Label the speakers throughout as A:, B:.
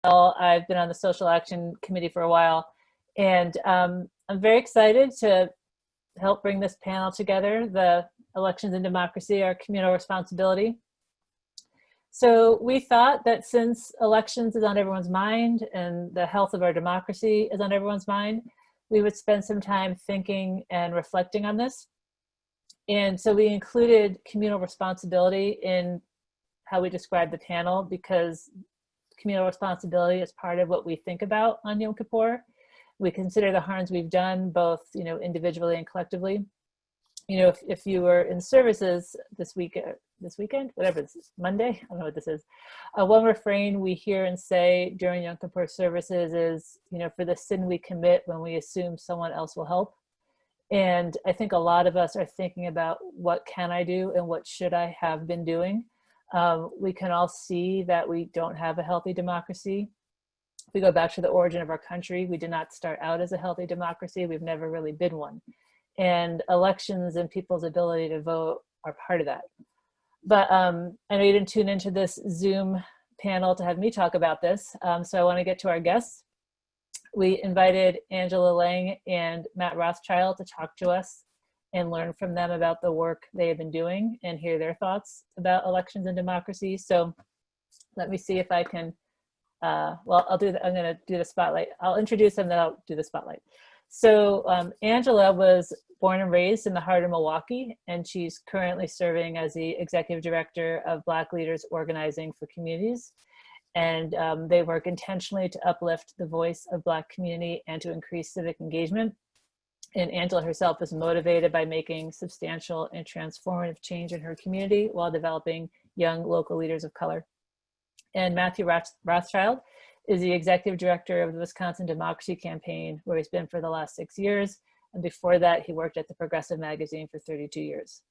A: I've been on the Social Action Committee for a while, and I'm very excited to help bring this panel together, the Elections and Democracy, Our Communal Responsibility. So we thought that since elections is on everyone's mind and the health of our democracy is on everyone's mind, we would spend some time thinking and reflecting on this. And so we included communal responsibility in how we describe the panel, because communal responsibility is part of what we think about on Yom Kippur. We consider the harms we've done, both individually and collectively. If you were in services this weekend, whatever this is, Monday, I don't know what this is. One refrain we hear and say during Yom Kippur services is, for the sin we commit when we assume someone else will help. And I think a lot of us are thinking about what can I do and what should I have been doing. We can all see that we don't have a healthy democracy. If we go back to the origin of our country, we did not start out as a healthy democracy. We've never really been one. And elections and people's ability to vote are part of that. But I know you didn't tune into this Zoom panel to have me talk about this. So I want to get to our guests. We invited Angela Lang and Matt Rothschild to talk to us and learn from them about the work they have been doing and hear their thoughts about elections and democracy. So let me see if I can, I'm going to do the spotlight. I'll introduce them, then I'll do the spotlight. So Angela was born and raised in the heart of Milwaukee, and she's currently serving as the executive director of Black Leaders Organizing for Communities. And they work intentionally to uplift the voice of Black community and to increase civic engagement. And Angela herself is motivated by making substantial and transformative change in her community while developing young local leaders of color. And Matthew Rothschild is the executive director of the Wisconsin Democracy Campaign, where he's been for the last 6 years. And before that, he worked at the Progressive magazine for 32 years.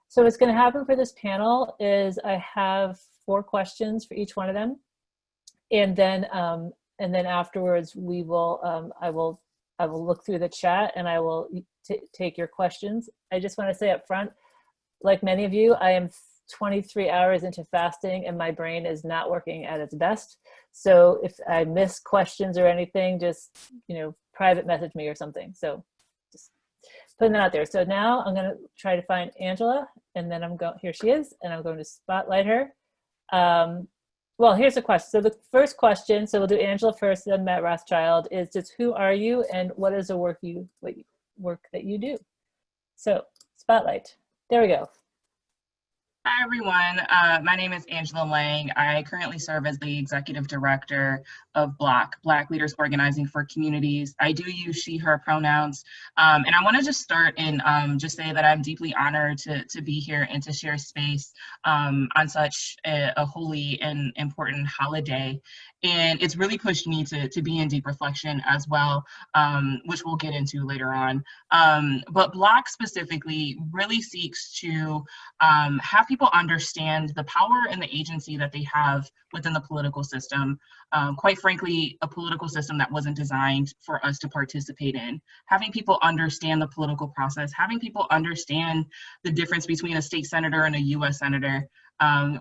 A: So what's going to happen for this panel is I have 4 questions for each one of them. And then afterwards, we will, I will look through the chat and I will take your questions. I just want to say up front, like many of you, I am 23 hours into fasting and my brain is not working at its best. So if I miss questions or anything, just, private message me or something. So just putting that out there. So now I'm going to try to find Angela, and then here she is, and I'm going to spotlight her. Well, here's the question. So the first question, so we'll do Angela first, then Matt Rothschild, is just who are you and what is the work that you do? So spotlight. There we go.
B: Hi, everyone. My name is Angela Lang. I currently serve as the executive director of Black Leaders Organizing for Communities. I do use she, her pronouns. And I want to just start and just say that I'm deeply honored to be here and to share space on such a holy and important holiday. And it's really pushed me to be in deep reflection as well, which we'll get into later on. But Black specifically really seeks to have people understand the power and the agency that they have within the political system. Quite frankly, a political system that wasn't designed for us to participate in. Having people understand the political process, having people understand the difference between a state senator and a US senator.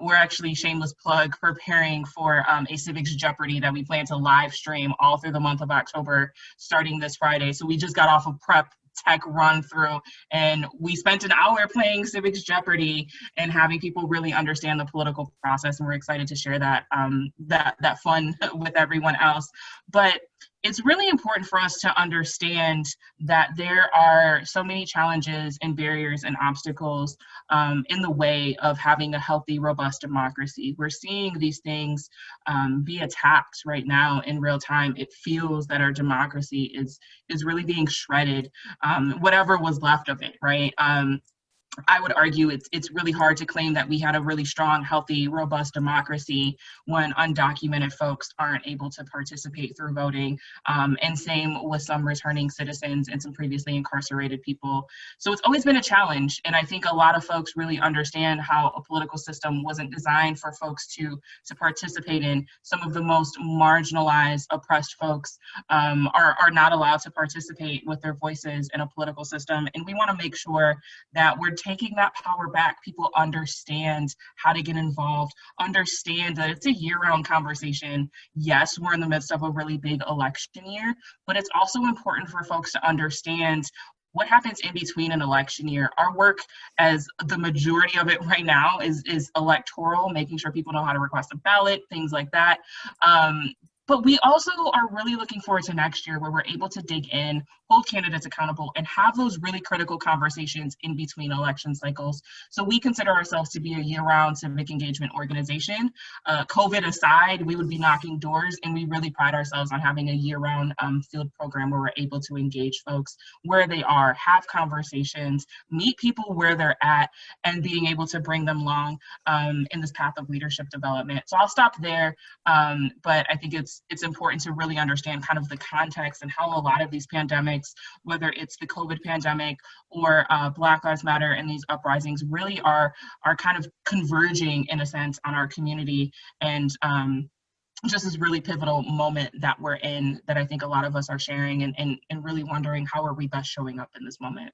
B: We're actually, shameless plug, preparing for a Civics Jeopardy that we plan to live stream all through the month of October, starting this Friday. So we just got off of prep tech run through and we spent an hour playing Civics Jeopardy and having people really understand the political process, and we're excited to share that that fun with everyone else. But it's really important for us to understand that there are so many challenges and barriers and obstacles in the way of having a healthy, robust democracy. We're seeing these things be attacked right now in real time. It feels that our democracy is really being shredded, whatever was left of it, right? I would argue it's really hard to claim that we had a really strong, healthy, robust democracy when undocumented folks aren't able to participate through voting, and same with some returning citizens and some previously incarcerated people. So it's always been a challenge, and I think a lot of folks really understand how a political system wasn't designed for folks to participate in. Some of the most marginalized, oppressed folks are not allowed to participate with their voices in a political system, and we want to make sure that we're taking that power back. People understand how to get involved, understand that it's a year-round conversation. Yes, we're in the midst of a really big election year, but it's also important for folks to understand what happens in between an election year. Our work, as the majority of it right now, is electoral, making sure people know how to request a ballot, things like that. But we also are really looking forward to next year, where we're able to dig in, hold candidates accountable, and have those really critical conversations in between election cycles. So we consider ourselves to be a year-round civic engagement organization. COVID aside, we would be knocking doors, and we really pride ourselves on having a year-round field program where we're able to engage folks where they are, have conversations, meet people where they're at, and being able to bring them along in this path of leadership development. So I'll stop there, but I think it's important to really understand kind of the context and how a lot of these pandemics, whether it's the COVID pandemic or Black Lives Matter and these uprisings, really are kind of converging in a sense on our community, and just this really pivotal moment that we're in, that I think a lot of us are sharing and really wondering, how are we best showing up in this moment?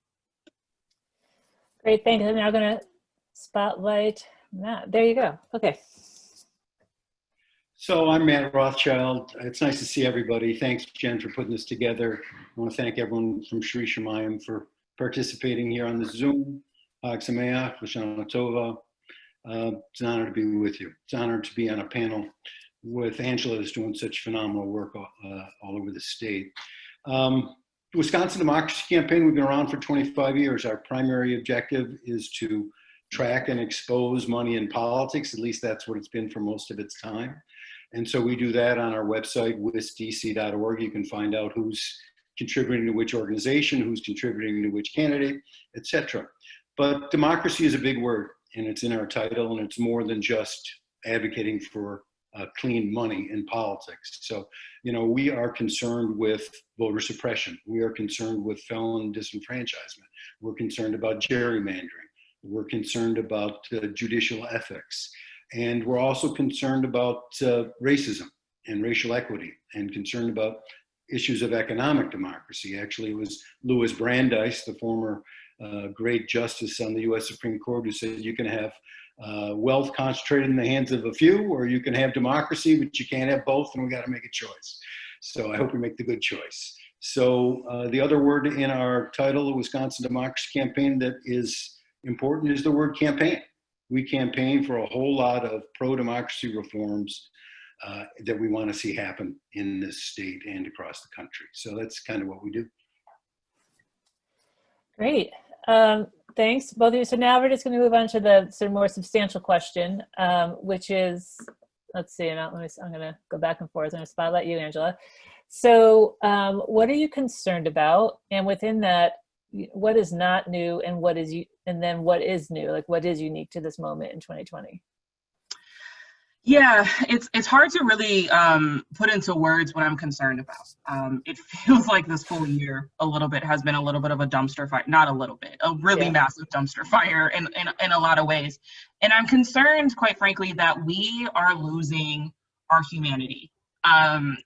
A: Great, thanks. I'm now going to spotlight Matt. There you go. Okay.
C: So I'm Matt Rothschild. It's nice to see everybody. Thanks, Jen, for putting this together. I want to thank everyone from Shri Shemayim for participating here on the Zoom. It's an honor to be with you. It's an honor to be on a panel with Angela, who's doing such phenomenal work all over the state. Wisconsin Democracy Campaign, we've been around for 25 years. Our primary objective is to track and expose money in politics. At least that's what it's been for most of its time. And so we do that on our website, wisdc.org. You can find out who's contributing to which organization, who's contributing to which candidate, etc. But democracy is a big word, and it's in our title, and it's more than just advocating for clean money in politics. So, you know, we are concerned with voter suppression. We are concerned with felon disenfranchisement. We're concerned about gerrymandering. We're concerned about judicial ethics. And we're also concerned about racism and racial equity, and concerned about issues of economic democracy. Actually, it was Louis Brandeis, the former great justice on the US Supreme Court, who said you can have wealth concentrated in the hands of a few, or you can have democracy, but you can't have both, and we got to make a choice. So I hope we make the good choice. So the other word in our title, the Wisconsin Democracy Campaign, that is important is the word campaign. We campaign for a whole lot of pro-democracy reforms that we want to see happen in this state and across the country. So that's kind of what we do. Great.
A: Thanks, both of you. So now we're just going to move on to the sort of more substantial question, which is, let's see, I'm going to go back and forth. I'm going to spotlight you, Angela. So what are you concerned about? And within that, what is not new, and what is and then what is new? Like, what is unique to this moment in 2020?
B: Yeah, it's hard to really put into words what I'm concerned about. It feels like this whole year a little bit has been a little bit of a dumpster fire, not a little bit, a really massive dumpster fire in a lot of ways. And I'm concerned, quite frankly, that we are losing our humanity. I'm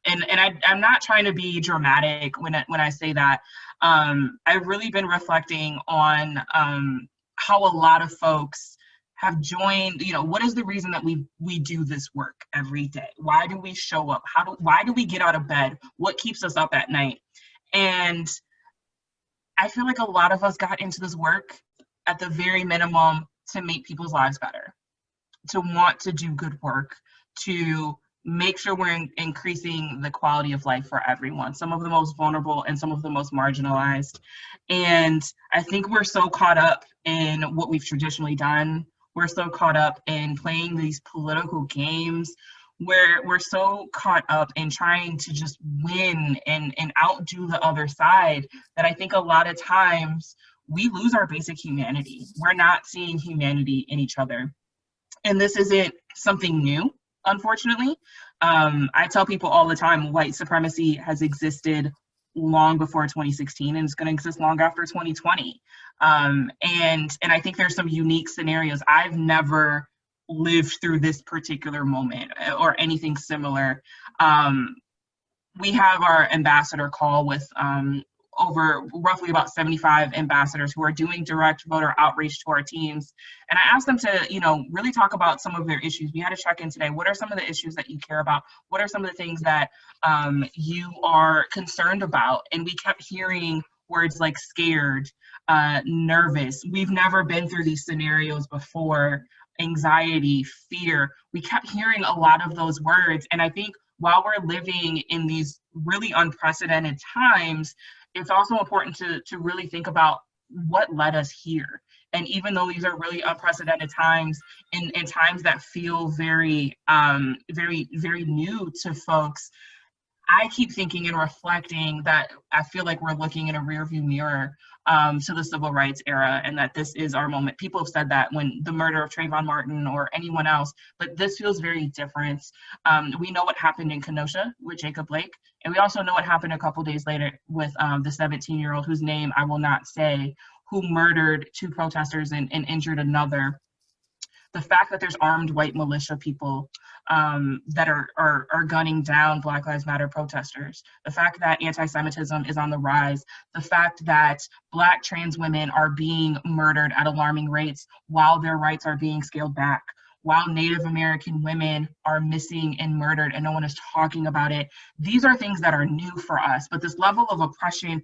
B: not trying to be dramatic when I say that. I've really been reflecting on how a lot of folks have joined. You know, what is the reason that we do this work every day? Why do we show up? Why do we get out of bed? What keeps us up at night? And I feel like a lot of us got into this work at the very minimum to make people's lives better, to want to do good work, to make sure we're increasing the quality of life for everyone, some of the most vulnerable and some of the most marginalized. And I think we're so caught up in what we've traditionally done. We're so caught up in playing these political games, where we're so caught up in trying to just win and outdo the other side, that I think a lot of times we lose our basic humanity. We're not seeing humanity in each other. And this isn't something new, unfortunately. I tell people all the time, white supremacy has existed long before 2016, and it's going to exist long after 2020. And I think there's some unique scenarios. I've never lived through this particular moment or anything similar. We have our ambassador call with over roughly about 75 ambassadors who are doing direct voter outreach to our teams. And I asked them to, really talk about some of their issues. We had a check-in today. What are some of the issues that you care about? What are some of the things that you are concerned about? And we kept hearing words like scared, nervous. We've never been through these scenarios before. Anxiety, fear. We kept hearing a lot of those words. And I think while we're living in these really unprecedented times, it's also important to really think about what led us here. And even though these are really unprecedented times, in times that feel very, very, very new to folks, I keep thinking and reflecting that I feel like we're looking in a rearview mirror to the civil rights era, and that this is our moment. People have said that when the murder of Trayvon Martin or anyone else, but this feels very different. We know what happened in Kenosha with Jacob Blake, and we also know what happened a couple days later with the 17-year-old whose name I will not say, who murdered 2 protesters and injured another. The fact that there's armed white militia people that are gunning down Black Lives Matter protesters, the fact that anti-Semitism is on the rise, the fact that Black trans women are being murdered at alarming rates while their rights are being scaled back, while Native American women are missing and murdered and no one is talking about it. These are things that are new for us, but this level of oppression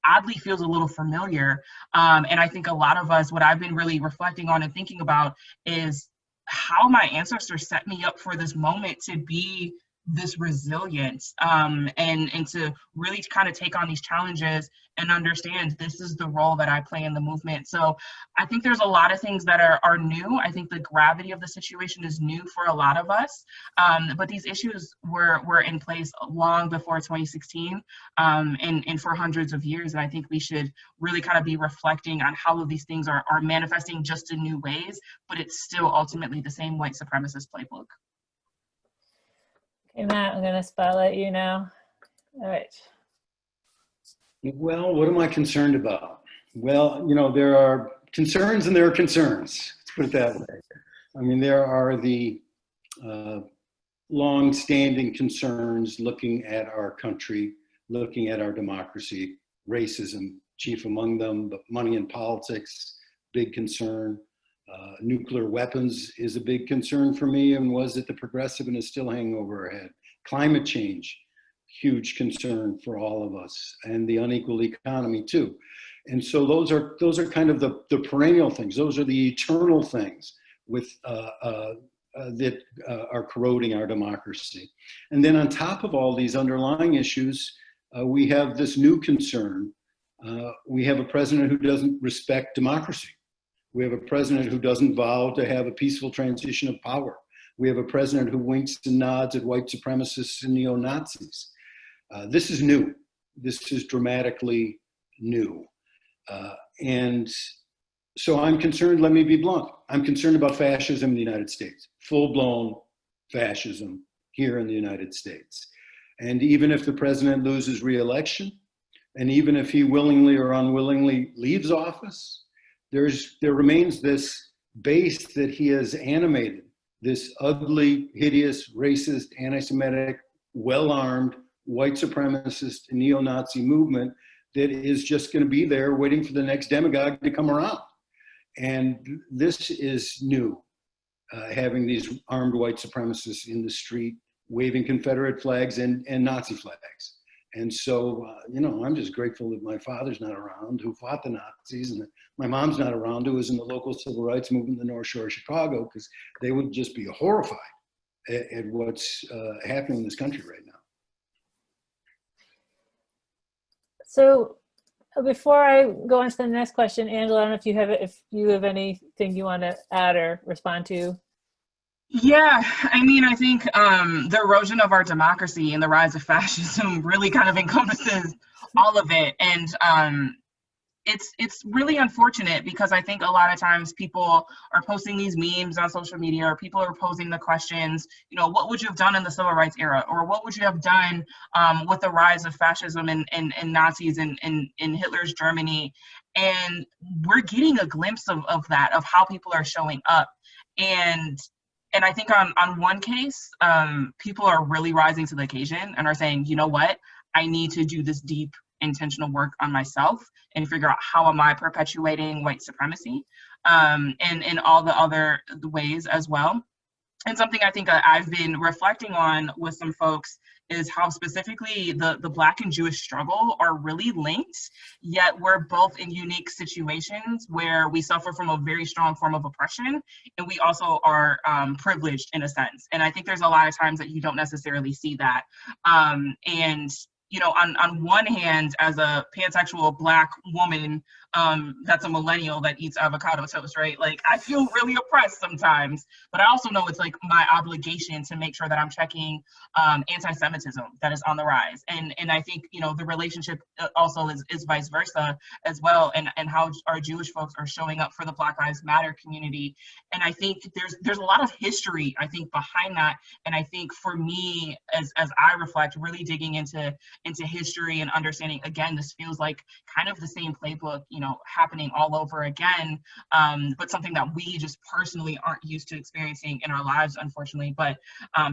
B: oddly feels a little familiar. And I think a lot of us, what I've been really reflecting on and thinking about is how my ancestors set me up for this moment to be this resilient and to really kind of take on these challenges and understand this is the role that I play in the movement. So I think there's a lot of things that are new. I think the gravity of the situation is new for a lot of us, but these issues were in place long before 2016 and for hundreds of years. And I think we should really kind of be reflecting on how these things are manifesting just in new ways, but it's still ultimately the same white supremacist playbook.
A: Okay, Matt, I'm going to spotlight you now. All right.
C: Well, what am I concerned about? Well, there are concerns and there are concerns. Let's put it that way. I mean, there are the long-standing concerns looking at our country, looking at our democracy, racism, chief among them, but money in politics, big concern. Nuclear weapons is a big concern for me and was at the progressive and is still hanging over our head. Climate change, huge concern for all of us, and the unequal economy too. And so those are kind of the perennial things. Those are the eternal things with that are corroding our democracy. And then on top of all these underlying issues, we have this new concern. We have a president who doesn't respect democracy. We have a president who doesn't vow to have a peaceful transition of power. We have a president who winks and nods at white supremacists and neo-Nazis. This is new. This is dramatically new. And so I'm concerned, let me be blunt, I'm concerned about fascism in the United States, full-blown fascism here in the United States. And even if the president loses re-election, and even if he willingly or unwillingly leaves office, there remains this base that he has animated, this ugly, hideous, racist, anti-Semitic, well-armed, white supremacist, neo-Nazi movement that is just going to be there waiting for the next demagogue to come around. And this is new, having these armed white supremacists in the street, waving Confederate flags and Nazi flags. And so, I'm just grateful that my father's not around, who fought the Nazis, and that my mom's not around, who was in the local civil rights movement in the North Shore of Chicago, because they would just be horrified at what's happening in this country right now.
A: So before I go on to the next question, Angela, I don't know if you have anything you want to add or respond to.
B: Yeah, I think the erosion of our democracy and the rise of fascism really kind of encompasses all of it. And it's really unfortunate because I think a lot of times people are posting these memes on social media, or people are posing the questions, what would you have done in the civil rights era? Or what would you have done with the rise of fascism and Nazis in Hitler's Germany? And we're getting a glimpse of that, of how people are showing up. And I think on one case, people are really rising to the occasion and are saying, you know what, I need to do this deep intentional work on myself and figure out how am I perpetuating white supremacy, and in all the other ways as well. And something I think I've been reflecting on with some folks is how specifically the Black and Jewish struggle are really linked, yet we're both in unique situations where we suffer from a very strong form of oppression, and we also are privileged in a sense. And I think there's a lot of times that you don't necessarily see that. And you know, on one hand, as a pansexual Black woman that's a millennial that eats avocado toast, right? Like, I feel really oppressed sometimes, but I also know it's like my obligation to make sure that I'm checking anti-Semitism that is on the rise. And I think, you know, the relationship also is vice versa as well, and how our Jewish folks are showing up for the Black Lives Matter community. And I think there's a lot of history, I think, behind that. And I think for me, as I reflect, really digging into history and understanding, again, this feels like kind of the same playbook, you know, happening all over again, but something that we just personally aren't used to experiencing in our lives, unfortunately. But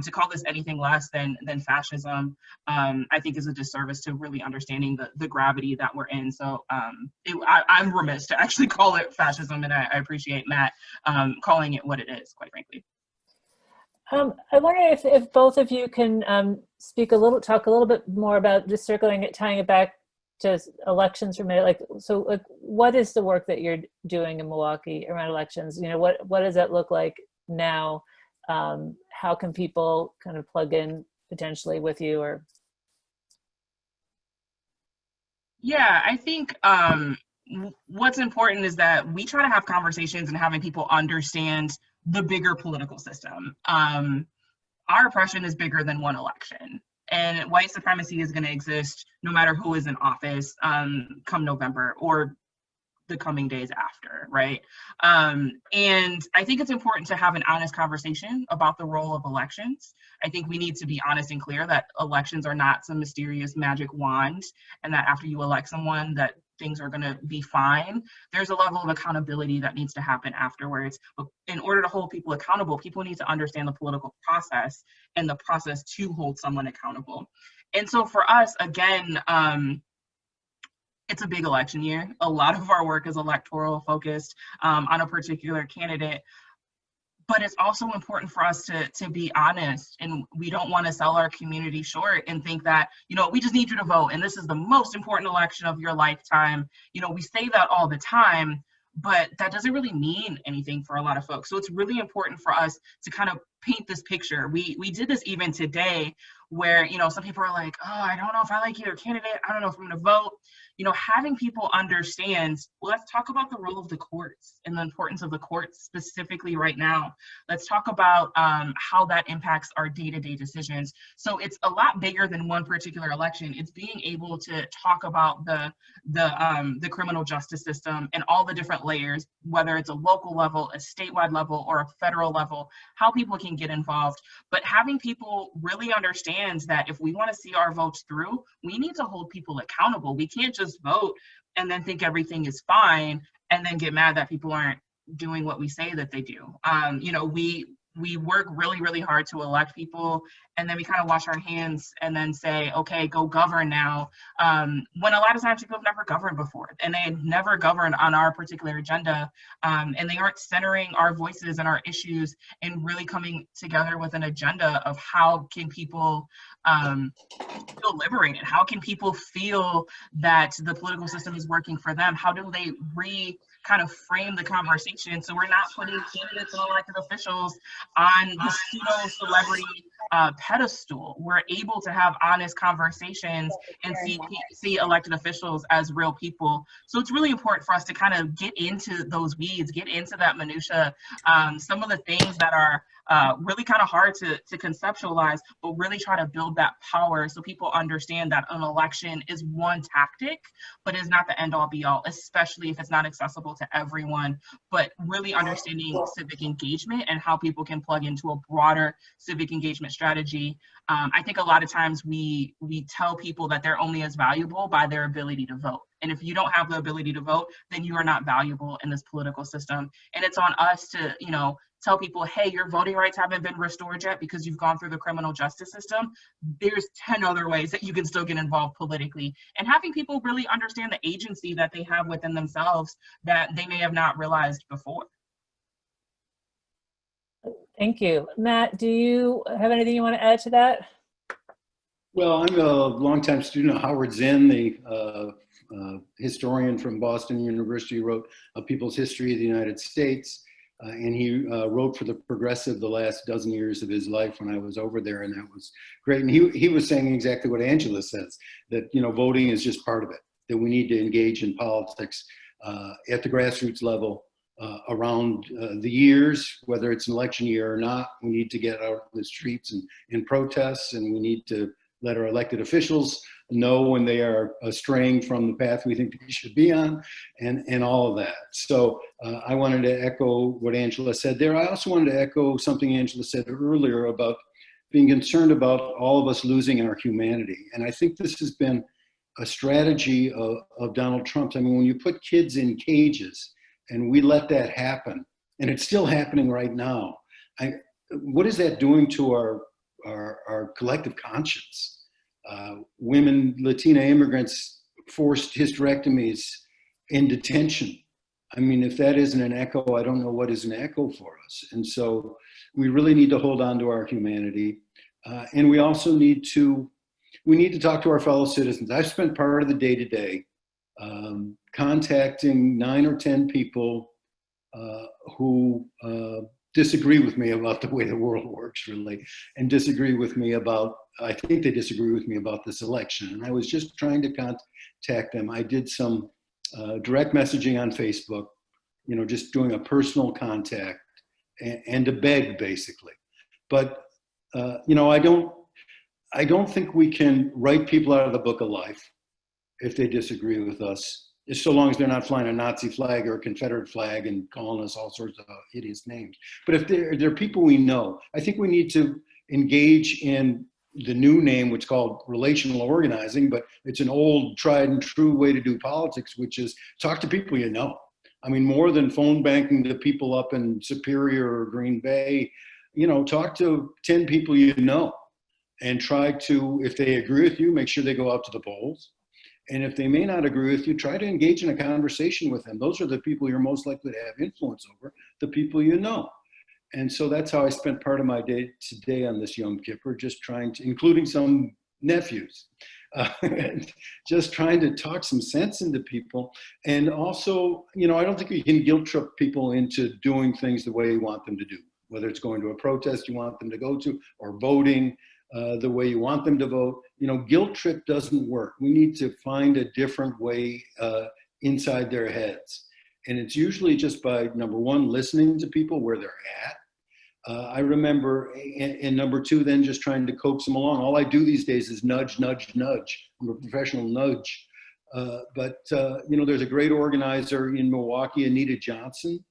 B: to call this anything less than fascism, I think is a disservice to really understanding the gravity that we're in. So I'm remiss to actually call it fascism, and I appreciate Matt calling it what it is, quite frankly.
A: I wonder if both of you can talk a little bit more about just tying it back to elections for a minute. Like, so, like, what is the work that you're doing in Milwaukee around elections? You know, what does that look like now? How can people kind of plug in potentially with you? Or
B: yeah, I think what's important is that we try to have conversations and having people understand the bigger political system. Our oppression is bigger than one election, and white supremacy is going to exist no matter who is in office come November or the coming days after, right? And I think it's important to have an honest conversation about the role of elections. I think we need to be honest and clear that elections are not some mysterious magic wand, and that after you elect someone that things are going to be fine. There's a level of accountability that needs to happen afterwards. But in order to hold people accountable, people need to understand the political process and the process to hold someone accountable. And so for us, again, it's a big election year. A lot of our work is electoral focused on a particular candidate. But it's also important for us to be honest, and we don't want to sell our community short and think that, you know, we just need you to vote and this is the most important election of your lifetime. You know, we say that all the time, but that doesn't really mean anything for a lot of folks. So it's really important for us to kind of paint this picture. We did this even today where, you know, some people are like, oh, I don't know if I like either candidate. I don't know if I'm going to vote. You know, having people understand, well, let's talk about the role of the courts and the importance of the courts specifically right now. Let's talk about how that impacts our day-to-day decisions. So it's a lot bigger than one particular election. It's being able to talk about the criminal justice system and all the different layers, whether it's a local level, a statewide level, or a federal level, how people can get involved. But having people really understand that if we want to see our votes through, we need to hold people accountable. We can't just vote and then think everything is fine and then get mad that people aren't doing what we say that they do. You know, we work really, really hard to elect people, and then we kind of wash our hands and then say, okay, go govern now. When a lot of times people have never governed before, and they had never governed on our particular agenda, and they aren't centering our voices and our issues and really coming together with an agenda of how can people feel liberated? How can people feel that the political system is working for them? How do they kind of frame the conversation so we're not putting candidates and elected officials on the pseudo-celebrity pedestal? We're able to have honest conversations and see elected officials as real people. So it's really important for us to kind of get into those weeds, get into that minutia, some of the things that are really kind of hard to conceptualize, but really try to build that power so people understand that an election is one tactic, but is not the end all be all, especially if it's not accessible to everyone. But really understanding civic engagement and how people can plug into a broader civic engagement strategy. I think a lot of times we tell people that they're only as valuable by their ability to vote. And if you don't have the ability to vote, then you are not valuable in this political system. And it's on us to, you know, tell people, hey, your voting rights haven't been restored yet because you've gone through the criminal justice system. There's 10 other ways that you can still get involved politically, and having people really understand the agency that they have within themselves that they may have not realized before.
A: Thank you. Matt, do you have anything you want to add to that?
C: Well, I'm a longtime student of Howard Zinn, the historian from Boston University, who wrote A People's History of the United States. And he wrote for the Progressive the last dozen years of his life when I was over there, and that was great. And he was saying exactly what Angela says, that, you know, voting is just part of it, that we need to engage in politics at the grassroots level around the years, whether it's an election year or not. We need to get out in the streets and in protests, and we need to let our elected officials know when they are straying from the path we think they should be on, and all of that. So I wanted to echo what Angela said there. I also wanted to echo something Angela said earlier about being concerned about all of us losing our humanity. And I think this has been a strategy of Donald Trump's. I mean, when you put kids in cages and we let that happen, and it's still happening right now, what is that doing to our collective conscience? Women, Latina immigrants, forced hysterectomies in detention. I mean, if that isn't an echo, I don't know what is an echo for us. And so we really need to hold on to our humanity. And we also need to talk to our fellow citizens. I've spent part of the day today contacting 9 or 10 people who disagree with me about the way the world works, really, and disagree with me about, I think they disagree with me about this election. And I was just trying to contact them. I did some direct messaging on Facebook, you know, just doing a personal contact and to beg, basically. But, you know, I don't think we can write people out of the book of life if they disagree with us, so long as they're not flying a Nazi flag or a Confederate flag and calling us all sorts of hideous names. But if they're people we know, I think we need to engage in the new name, which is called relational organizing, but it's an old, tried and true way to do politics, which is talk to people you know. I mean, more than phone banking to people up in Superior or Green Bay, you know, talk to 10 people you know and try to, if they agree with you, make sure they go out to the polls. And if they may not agree with you, try to engage in a conversation with them. Those are the people you're most likely to have influence over, the people you know. And so that's how I spent part of my day today on this Yom Kippur, just trying to, including some nephews, just trying to talk some sense into people. And also, you know, I don't think you can guilt trip people into doing things the way you want them to do, whether it's going to a protest you want them to go to or voting the way you want them to vote. You know, guilt trip doesn't work. We need to find a different way inside their heads. And it's usually just by, number one, listening to people where they're at. I remember, and number two, then just trying to coax them along. All I do these days is nudge, nudge, nudge. I'm a professional nudge. But you know, there's a great organizer in Milwaukee, Anita Johnson,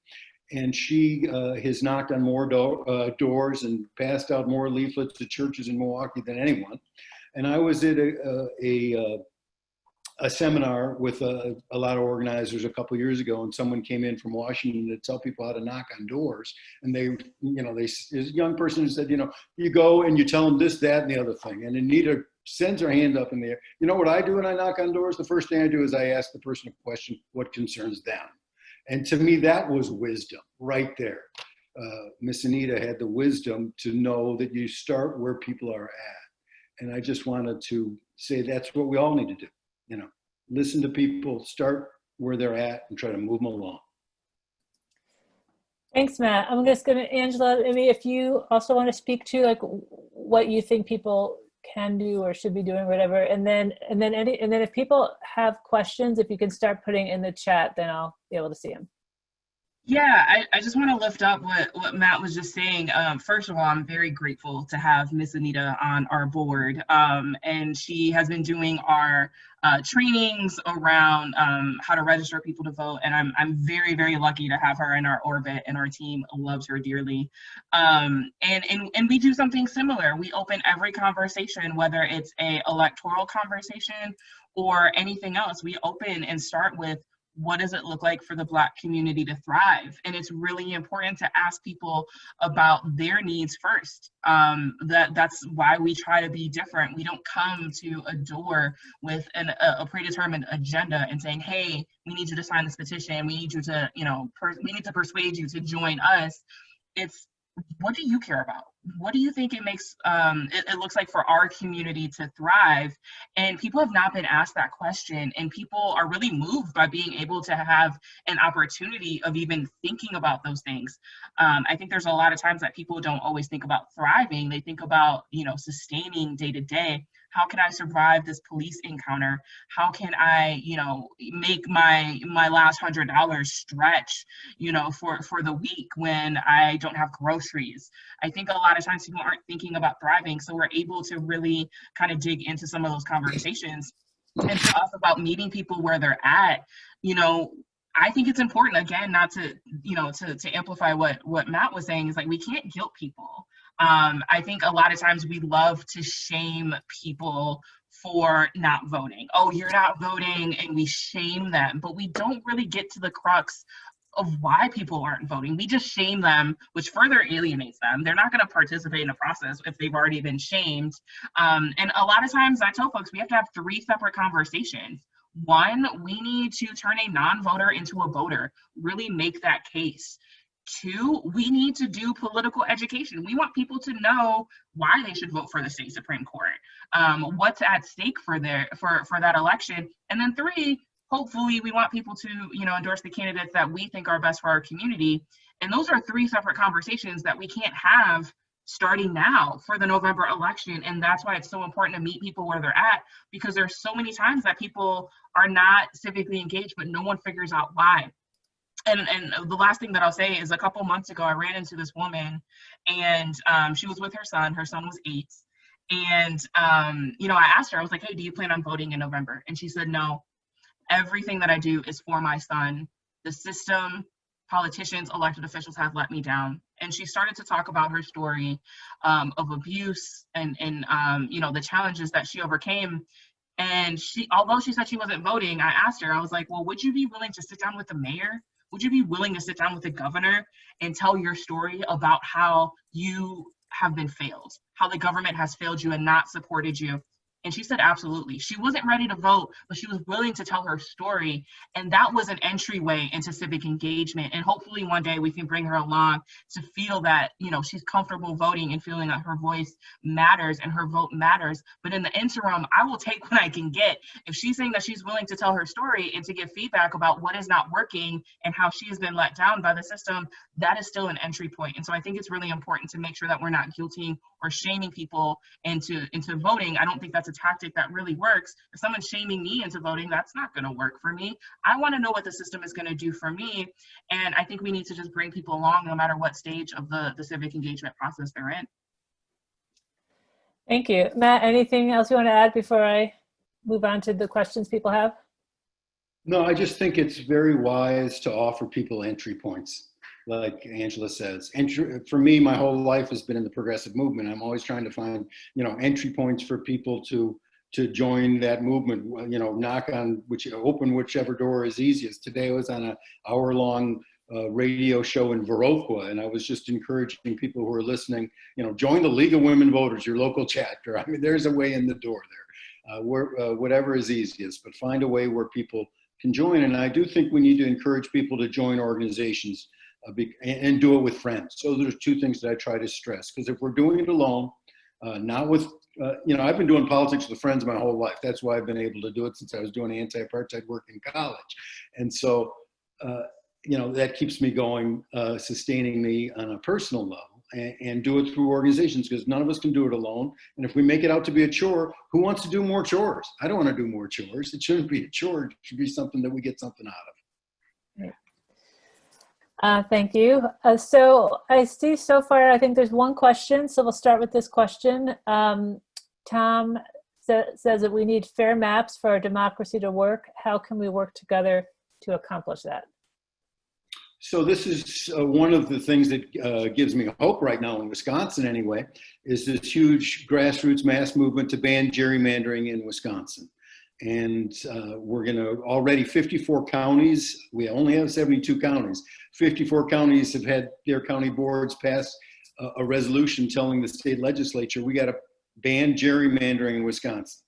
C: and she has knocked on more doors and passed out more leaflets to churches in Milwaukee than anyone. And I was at a seminar with a lot of organizers a couple of years ago, and someone came in from Washington to tell people how to knock on doors. And they, you know, this young person who said, you know, you go and you tell them this, that, and the other thing. And Anita sends her hand up in the air. You know what I do when I knock on doors? The first thing I do is I ask the person a question, what concerns them? And to me, that was wisdom right there. Miss Anita had the wisdom to know that you start where people are at. And I just wanted to say that's what we all need to do. You know, listen to people, start where they're at, and try to move them along.
A: Thanks, Matt. I'm just going to, Angela, I mean, if you also want to speak to like what you think people can do or should be doing, whatever, and then if people have questions, if you can start putting in the chat, then I'll be able to see them.
B: Yeah, I just want to lift up what Matt was just saying. First of all, I'm very grateful to have Miss Anita on our board. And she has been doing our trainings around how to register people to vote. And I'm very, very lucky to have her in our orbit, and our team loves her dearly. And we do something similar. We open every conversation, whether it's a electoral conversation or anything else. We open and start with, what does it look like for the Black community to thrive? And it's really important to ask people about their needs first. That's why we try to be different. We don't come to a door with a predetermined agenda and saying, hey, we need you to sign this petition. We need you to, we need to persuade you to join us. It's, what do you care about? What do you think it makes it looks like for our community to thrive? And people have not been asked that question, and people are really moved by being able to have an opportunity of even thinking about those things. I think there's a lot of times that people don't always think about thriving. They think about, sustaining day to day. How can I survive this police encounter? How can I, make my last $100 stretch, for the week when I don't have groceries? I think a lot of times people aren't thinking about thriving, so we're able to really kind of dig into some of those conversations. And for us, about meeting people where they're at, I think it's important, again, not to, to amplify what Matt was saying, is like, we can't guilt people. I think a lot of times we love to shame people for not voting. Oh, you're not voting, and we shame them, but we don't really get to the crux of why people aren't voting. We just shame them, which further alienates them. They're not going to participate in the process if they've already been shamed. And a lot of times I tell folks, we have to have 3 separate conversations. One, we need to turn a non-voter into a voter, really make that case. 2, we need to do political education. We want people to know why they should vote for the state Supreme Court, what's at stake for that election. And then 3, hopefully we want people to, endorse the candidates that we think are best for our community. And those are 3 separate conversations that we can't have starting now for the November election. And that's why it's so important to meet people where they're at, because there's so many times that people are not civically engaged, but no one figures out why. And the last thing that I'll say is, a couple months ago, I ran into this woman, and she was with her son. Her son was 8. And, I asked her, I was like, hey, do you plan on voting in November? And she said, no, everything that I do is for my son. The system, politicians, elected officials have let me down. And she started to talk about her story of abuse and the challenges that she overcame. And although she said she wasn't voting, I asked her, I was like, well, would you be willing to sit down with the mayor? Would you be willing to sit down with the governor and tell your story about how you have been failed, how the government has failed you and not supported you? And she said, absolutely. She wasn't ready to vote, but she was willing to tell her story. And that was an entryway into civic engagement. And hopefully one day we can bring her along to feel that, she's comfortable voting and feeling that her voice matters and her vote matters. But in the interim, I will take what I can get. If she's saying that she's willing to tell her story and to give feedback about what is not working and how she has been let down by the system, that is still an entry point. And so I think it's really important to make sure that we're not guilting or shaming people into voting. I don't think that's a tactic that really works. If someone's shaming me into voting, that's not going to work for me. I want to know what the system is going to do for me. And I think we need to just bring people along no matter what stage of the civic engagement process they're in.
A: Thank you. Matt, anything else you want to add before I move on to the questions people have?
C: No, I just think it's very wise to offer people entry points, like Angela says. For me, my whole life has been in the progressive movement. I'm always trying to find, entry points for people to join that movement. Knock on open whichever door is easiest. Today I was on an hour-long radio show in Viroqua, and I was just encouraging people who are listening, join the League of Women Voters, your local chapter. I mean, there's a way in the door there. Whatever is easiest, but find a way where people can join. And I do think we need to encourage people to join organizations and do it with friends. So there's 2 things that I try to stress, because if we're doing it alone, not with, I've been doing politics with friends my whole life. That's why I've been able to do it since I was doing anti-apartheid work in college. And so, that keeps me going, sustaining me on a personal level, and do it through organizations, because none of us can do it alone. And if we make it out to be a chore, who wants to do more chores? I don't want to do more chores. It shouldn't be a chore. It should be something that we get something out of.
A: Thank you. So I see so far, I think there's one question. So we'll start with this question. Tom says that we need fair maps for our democracy to work. How can we work together to accomplish that?
C: So this is one of the things that gives me hope right now in Wisconsin anyway, is this huge grassroots mass movement to ban gerrymandering in Wisconsin. And we're going to already 54 counties. We only have 72 counties. 54 counties have had their county boards pass a resolution telling the state legislature, we got to ban gerrymandering in Wisconsin.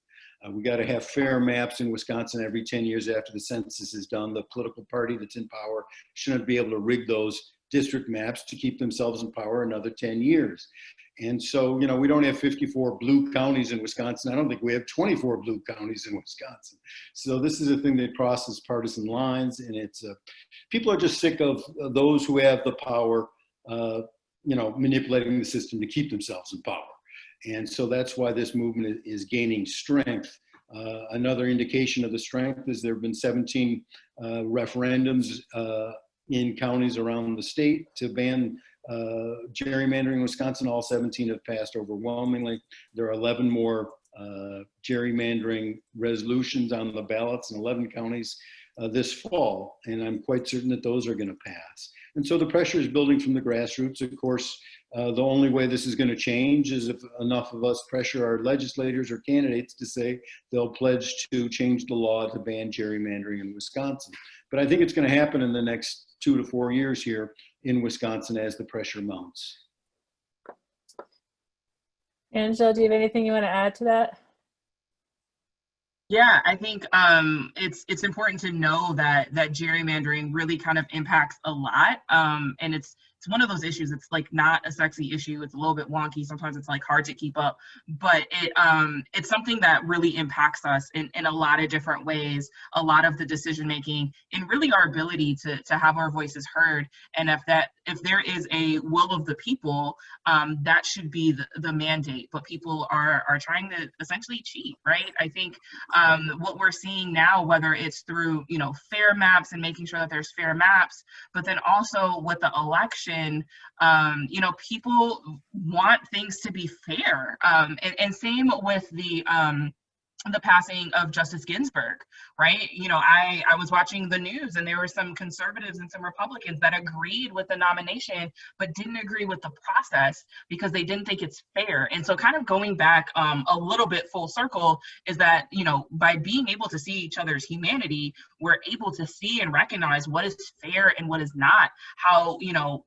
C: We got to have fair maps in Wisconsin every 10 years after the census is done. The political party that's in power shouldn't be able to rig those district maps to keep themselves in power another 10 years. And so, you know, we don't have 54 blue counties in Wisconsin. I don't think we have 24 blue counties in Wisconsin. So this is a thing that crosses partisan lines, and it's people are just sick of those who have the power, you know, manipulating the system to keep themselves in power. And so that's why this movement is gaining strength. Another indication of the strength is there have been 17 referendums in counties around the state to ban gerrymandering in Wisconsin. All 17 have passed overwhelmingly. There are 11 more gerrymandering resolutions on the ballots in 11 counties this fall, and I'm quite certain that those are going to pass. And so the pressure is building from the grassroots. Of course, the only way this is going to change is if enough of us pressure our legislators or candidates to say they'll pledge to change the law to ban gerrymandering in Wisconsin. But I think it's going to happen in the next 2 to 4 years here in Wisconsin as the pressure mounts.
A: Angela, do you have anything you want to add to that?
B: Yeah, I think it's important to know that gerrymandering really kind of impacts a lot, and it's one of those issues. It's like not a sexy issue. It's a little bit wonky. Sometimes it's like hard to keep up, but it's something that really impacts us in a lot of different ways. A lot of the decision making and really our ability to have our voices heard. And if there is a will of the people, that should be the mandate. But people are trying to essentially cheat, right? I think what we're seeing now, whether it's through, you know, fair maps and making sure that there's fair maps, but then also with the election, you know, people want things to be fair. And same with the passing of Justice Ginsburg, right? You know, I was watching the news and there were some conservatives and some Republicans that agreed with the nomination, but didn't agree with the process because they didn't think it's fair. And so kind of going back a little bit full circle is that, you know, by being able to see each other's humanity, we're able to see and recognize what is fair and what is not, how, you know,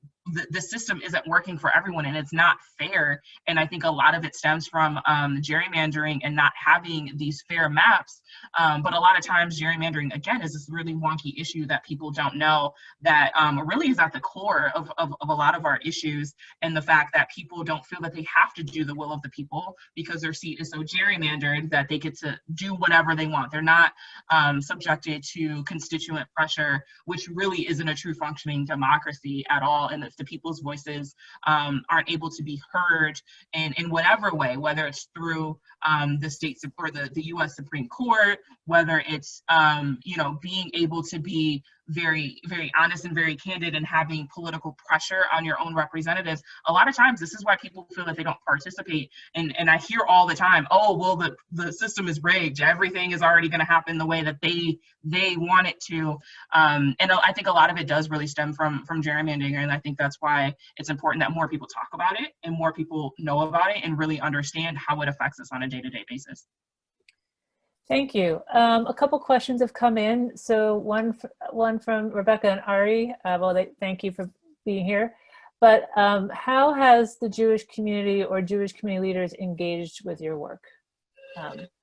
B: the system isn't working for everyone and it's not fair. And I think a lot of it stems from gerrymandering and not having these fair maps. But a lot of times gerrymandering, again, is this really wonky issue that people don't know that really is at the core of a lot of our issues, and the fact that people don't feel that they have to do the will of the people because their seat is so gerrymandered that they get to do whatever they want. They're not subjected to constituent pressure, which really isn't a true functioning democracy at all. And if the people's voices aren't able to be heard in whatever way, whether it's through the state or the U.S. Supreme Court, whether it's you know, being able to be very, very honest and very candid and having political pressure on your own representatives. A lot of times this is why people feel that they don't participate. And I hear all the time, oh, well, the system is rigged. Everything is already going to happen the way that they want it to. And I think a lot of it does really stem from gerrymandering. And I think that's why it's important that more people talk about it and more people know about it and really understand how it affects us on a day-to-day basis.
A: Thank you. A couple questions have come in. So one from Rebecca and Ari. Thank you for being here. But how has the Jewish community or Jewish community leaders engaged with your work?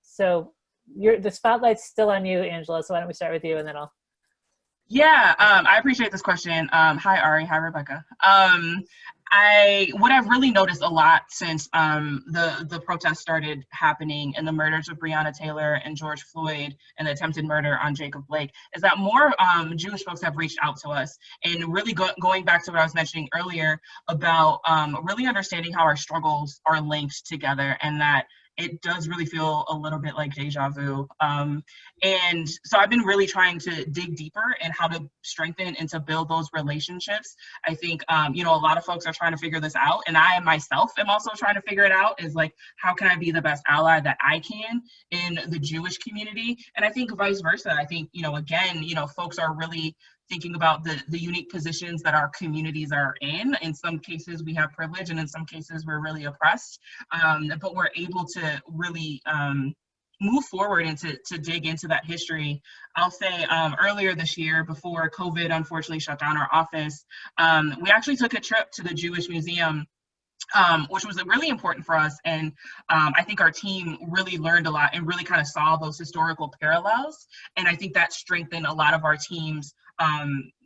A: So the spotlight's still on you, Angela. So why don't we start with you, and then I'll.
B: Yeah, I appreciate this question. Hi, Ari. Hi, Rebecca. What I've really noticed a lot since the protests started happening and the murders of Breonna Taylor and George Floyd and the attempted murder on Jacob Blake is that more Jewish folks have reached out to us, and really going back to what I was mentioning earlier about really understanding how our struggles are linked together, and that it does really feel a little bit like deja vu. And so I've been really trying to dig deeper and how to strengthen and to build those relationships. I think, you know, a lot of folks are trying to figure this out, and I myself am also trying to figure it out, is like, how can I be the best ally that I can in the Jewish community? And I think vice versa. I think, you know, again, you know, folks are really thinking about the unique positions that our communities are in. In some cases we have privilege, and in some cases we're really oppressed, but we're able to really move forward and to dig into that history, I'll say earlier this year, before COVID unfortunately shut down our office, we actually took a trip to the Jewish Museum, which was really important for us. And I think our team really learned a lot and really kind of saw those historical parallels. And I think that strengthened a lot of our team's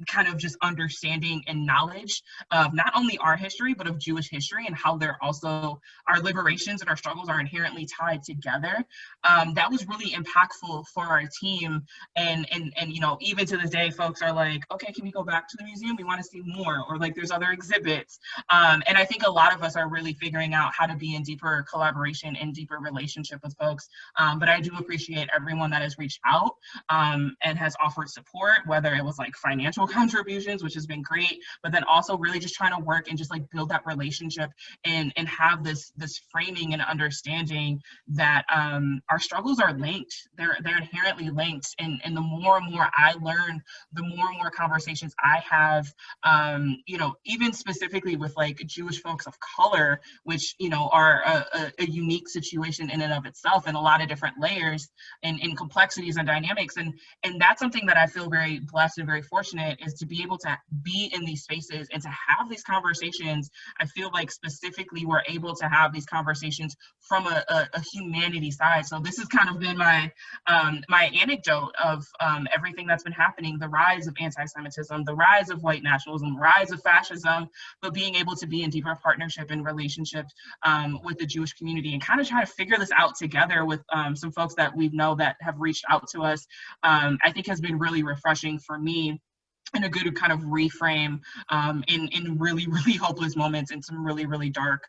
B: kind of just understanding and knowledge of not only our history, but of Jewish history and how they're also, our liberations and our struggles are inherently tied together. That was really impactful for our team. And you know, even to this day, folks are like, okay, can we go back to the museum? We want to see more, or like there's other exhibits. And I think a lot of us are really figuring out how to be in deeper collaboration and deeper relationship with folks. But I do appreciate everyone that has reached out and has offered support, whether it was like financial contributions, which has been great, but then also really just trying to work and just like build that relationship and have this framing and understanding that our struggles are linked. They're inherently linked. And the more and more I learn, the more and more conversations I have, you know, even specifically with like Jewish folks of color, which, you know, are a unique situation in and of itself, and a lot of different layers and complexities and dynamics. And that's something that I feel very blessed and very fortunate, is to be able to be in these spaces and to have these conversations. I feel like specifically we're able to have these conversations from a humanity side. So this has kind of been my my anecdote of everything that's been happening, the rise of anti-Semitism, the rise of white nationalism, rise of fascism, but being able to be in deeper partnership and relationship with the Jewish community and kind of try to figure this out together with some folks that we know that have reached out to us, I think has been really refreshing for me, and a good kind of reframe in really, really hopeless moments, in some really, really dark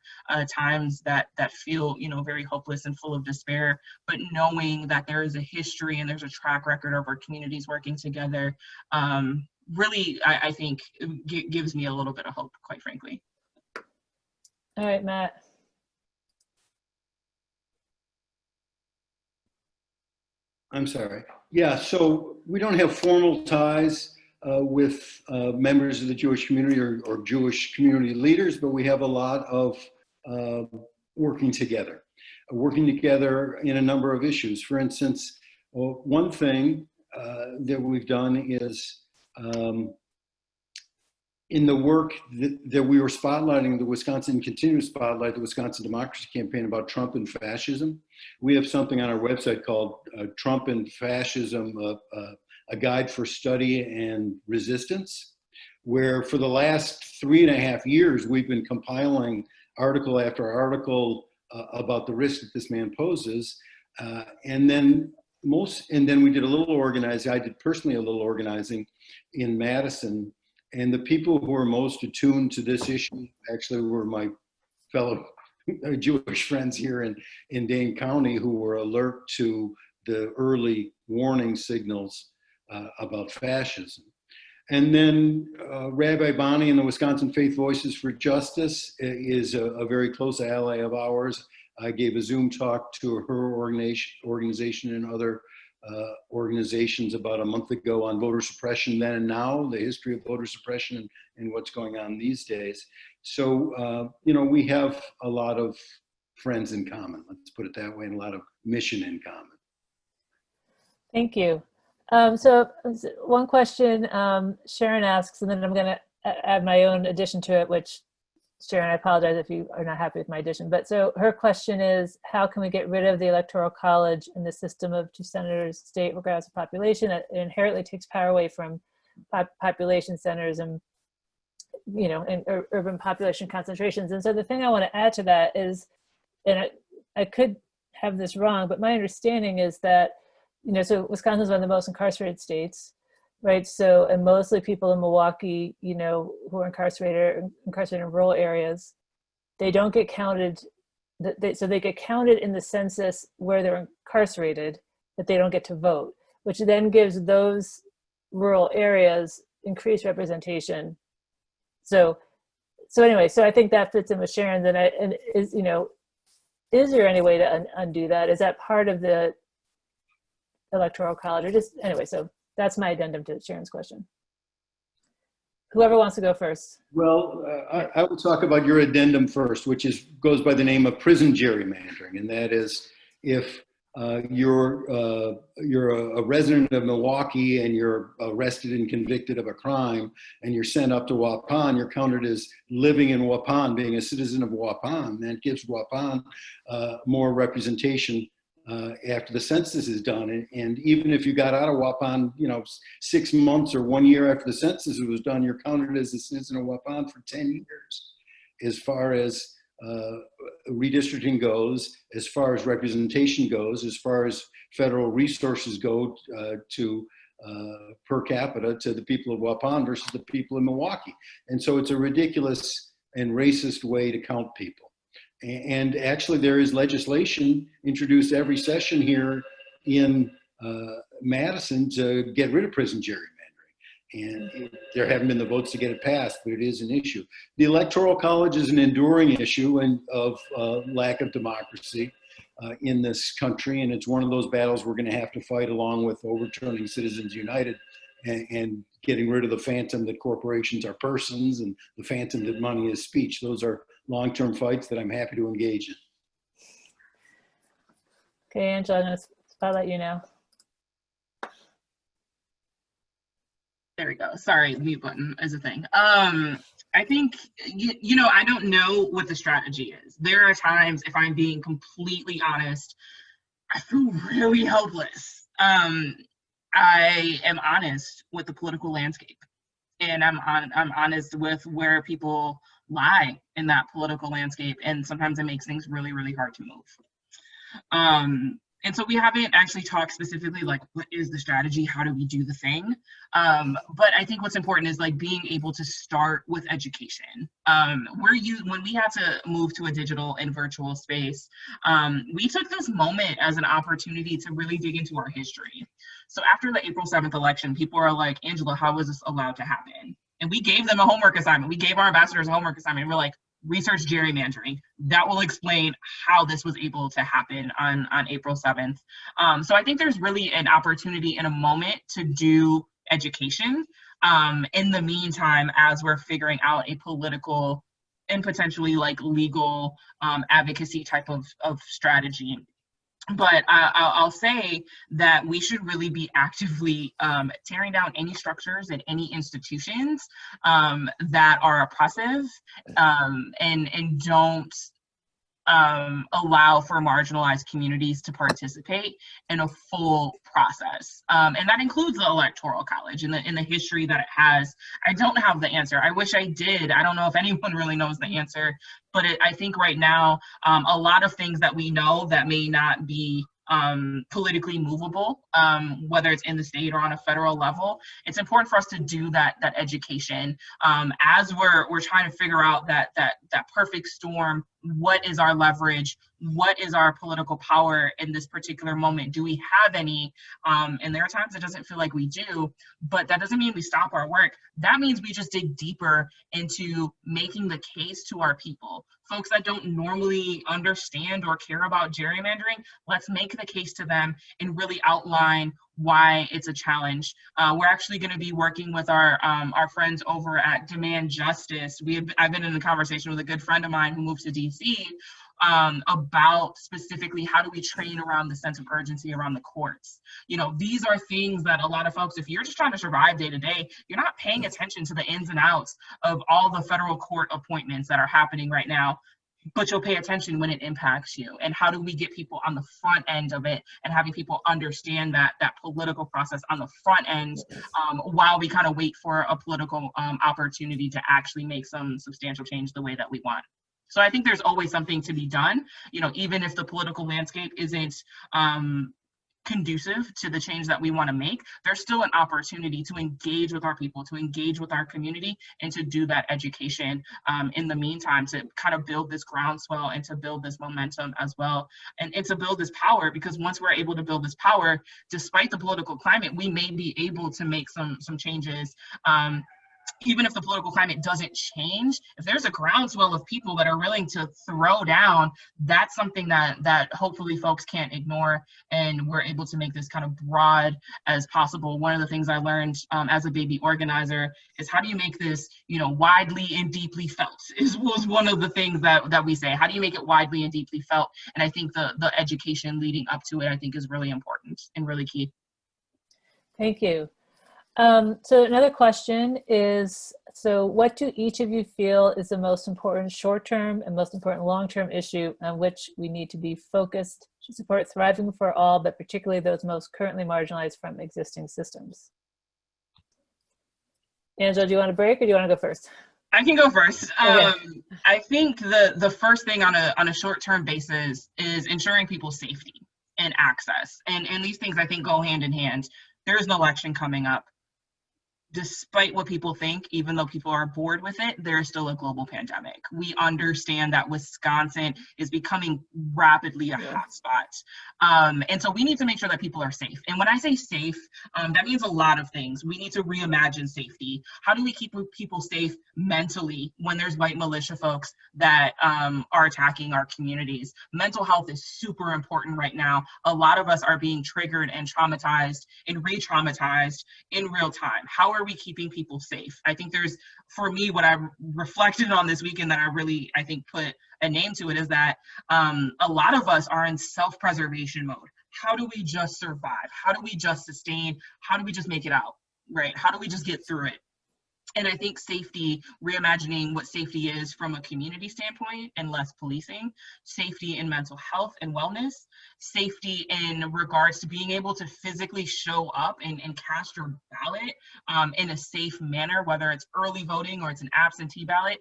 B: times that feel, you know, very hopeless and full of despair. But knowing that there is a history and there's a track record of our communities working together, really, I think gives me a little bit of hope, quite frankly.
A: All right, Matt.
C: I'm sorry. Yeah, so we don't have formal ties with members of the Jewish community or Jewish community leaders, but we have a lot of working together in a number of issues. For instance, one thing that we've done is in the work that we were spotlighting, the Wisconsin Continuous Spotlight, the Wisconsin Democracy Campaign about Trump and fascism. We have something on our website called Trump and Fascism, a Guide for Study and Resistance, where for the last 3.5 years, we've been compiling article after article about the risk that this man poses. And then we did a little organizing. I did personally a little organizing in Madison. And the people who were most attuned to this issue actually were my fellow Jewish friends here in Dane County, who were alert to the early warning signals about fascism. And then Rabbi Bonnie and the Wisconsin Faith Voices for Justice is a very close ally of ours. I gave a Zoom talk to her organization and other organizations about a month ago on voter suppression then and now, the history of voter suppression and what's going on these days. So, you know, we have a lot of friends in common, let's put it that way, and a lot of mission in common.
A: Thank you. So one question Sharon asks, and then I'm going to add my own addition to it, which Sharon, I apologize if you are not happy with my addition. But so her question is, how can we get rid of the Electoral College and the system of 2 senators state regardless of population? It inherently takes power away from population centers and, you know, and urban population concentrations. And so the thing I want to add to that is, and I could have this wrong, but my understanding is that, you know, so Wisconsin is one of the most incarcerated states, right? So, and mostly people in Milwaukee, you know, who are incarcerated in rural areas, they don't get counted. So they get counted in the census where they're incarcerated, but they don't get to vote, which then gives those rural areas increased representation. So anyway, so I think that fits in with Sharon's, and is, you know, is there any way to undo that? Is that part of the Electoral College, or just, anyway, so that's my addendum to Sharon's question. Whoever wants to go first.
C: Well, I will talk about your addendum first, which goes by the name of prison gerrymandering. And that is, if you're a resident of Milwaukee and you're arrested and convicted of a crime and you're sent up to Waupun, you're counted as living in Waupun, being a citizen of Waupun. That gives Waupun more representation after the census is done. And even if you got out of Waupun, 6 months or 1 year after the census was done, you're counted as a citizen of Waupun for 10 years. As far as redistricting goes, as far as representation goes, as far as federal resources go to per capita to the people of Waupun versus the people in Milwaukee. And so it's a ridiculous and racist way to count people. And actually there is legislation introduced every session here in Madison to get rid of prison gerrymandering. And there haven't been the votes to get it passed, but it is an issue. The Electoral College is an enduring issue of lack of democracy in this country, and it's one of those battles we're going to have to fight along with overturning Citizens United and getting rid of the phantom that corporations are persons and the phantom that money is speech. Those are long-term fights that I'm happy to engage in.
A: Okay, Angela, I'm going to spotlight you now.
B: There we go. Sorry, mute button is a thing. I think, I don't know what the strategy is. There are times, if I'm being completely honest, I feel really helpless. I am honest with the political landscape, and I'm honest with where people lie in that political landscape, and sometimes it makes things really, really hard to move. And so we haven't actually talked specifically like what is the strategy, how do we do the thing, but I think what's important is like being able to start with education. When we had to move to a digital and virtual space, we took this moment as an opportunity to really dig into our history. So after the April 7th election, people are like, Angela, how was this allowed to happen? And we gave them a homework assignment. We gave our ambassadors a homework assignment. We're like, research gerrymandering. That will explain how this was able to happen on April 7th. So I think there's really an opportunity in a moment to do education in the meantime, as we're figuring out a political and potentially like legal advocacy type of strategy. But I'll say that we should really be actively tearing down any structures and any institutions that are oppressive and don't allow for marginalized communities to participate in a full process. And that includes the Electoral College and in the history that it has. I don't have the answer. I wish I did. I don't know if anyone really knows the answer, but I think right now, a lot of things that we know that may not be politically movable, whether it's in the state or on a federal level, it's important for us to do that education as we're trying to figure out that perfect storm. What is our leverage? What is our political power in this particular moment? Do we have any? And there are times it doesn't feel like we do, but that doesn't mean we stop our work. That means we just dig deeper into making the case to our people. Folks that don't normally understand or care about gerrymandering, let's make the case to them and really outline why it's a challenge. We're actually going to be working with our friends over at Demand Justice. I've been in a conversation with a good friend of mine who moved to DC about specifically how do we train around the sense of urgency around the courts. These are things that a lot of folks, if you're just trying to survive day to day, you're not paying attention to the ins and outs of all the federal court appointments that are happening right now, but you'll pay attention when it impacts you. And how do we get people on the front end of it and having people understand that political process on the front end while we kind of wait for a political opportunity to actually make some substantial change the way that we want. So I think there's always something to be done, even if the political landscape isn't conducive to the change that we want to make, there's still an opportunity to engage with our people, to engage with our community, and to do that education in the meantime, to kind of build this groundswell and to build this momentum as well. And to build this power, because once we're able to build this power, despite the political climate, we may be able to make some changes even if the political climate doesn't change, if there's a groundswell of people that are willing to throw down, that's something that hopefully folks can't ignore, and we're able to make this kind of broad as possible. One of the things I learned as a baby organizer is, how do you make this, widely and deeply felt, was one of the things that we say. How do you make it widely and deeply felt? And I think the education leading up to it, I think, is really important and really key.
A: Thank you. So another question is, so what do each of you feel is the most important short-term and most important long-term issue on which we need to be focused to support thriving for all, but particularly those most currently marginalized from existing systems? Angela, do you want to break or do you want to go first?
B: I can go first.
A: Okay.
B: I think the first thing on a short-term basis is ensuring people's safety and access. And these things, I think, go hand in hand. There's an election coming up. Despite what people think, even though people are bored with it, there is still a global pandemic. We understand that Wisconsin is becoming rapidly a hotspot. And so we need to make sure that people are safe. And when I say safe, that means a lot of things. We need to reimagine safety. How do we keep people safe mentally when there's white militia folks that are attacking our communities? Mental health is super important right now. A lot of us are being triggered and traumatized and re-traumatized in real time. How are we keeping people safe? I think there's, for me, what I reflected on this weekend that I really, I think, put a name to it, is that a lot of us are in self-preservation mode. How do we just survive? How do we just sustain? How do we just make it out, right? How do we just get through it? And I think safety, reimagining what safety is from a community standpoint and less policing, safety in mental health and wellness, safety in regards to being able to physically show up and cast your ballot in a safe manner, whether it's early voting or it's an absentee ballot.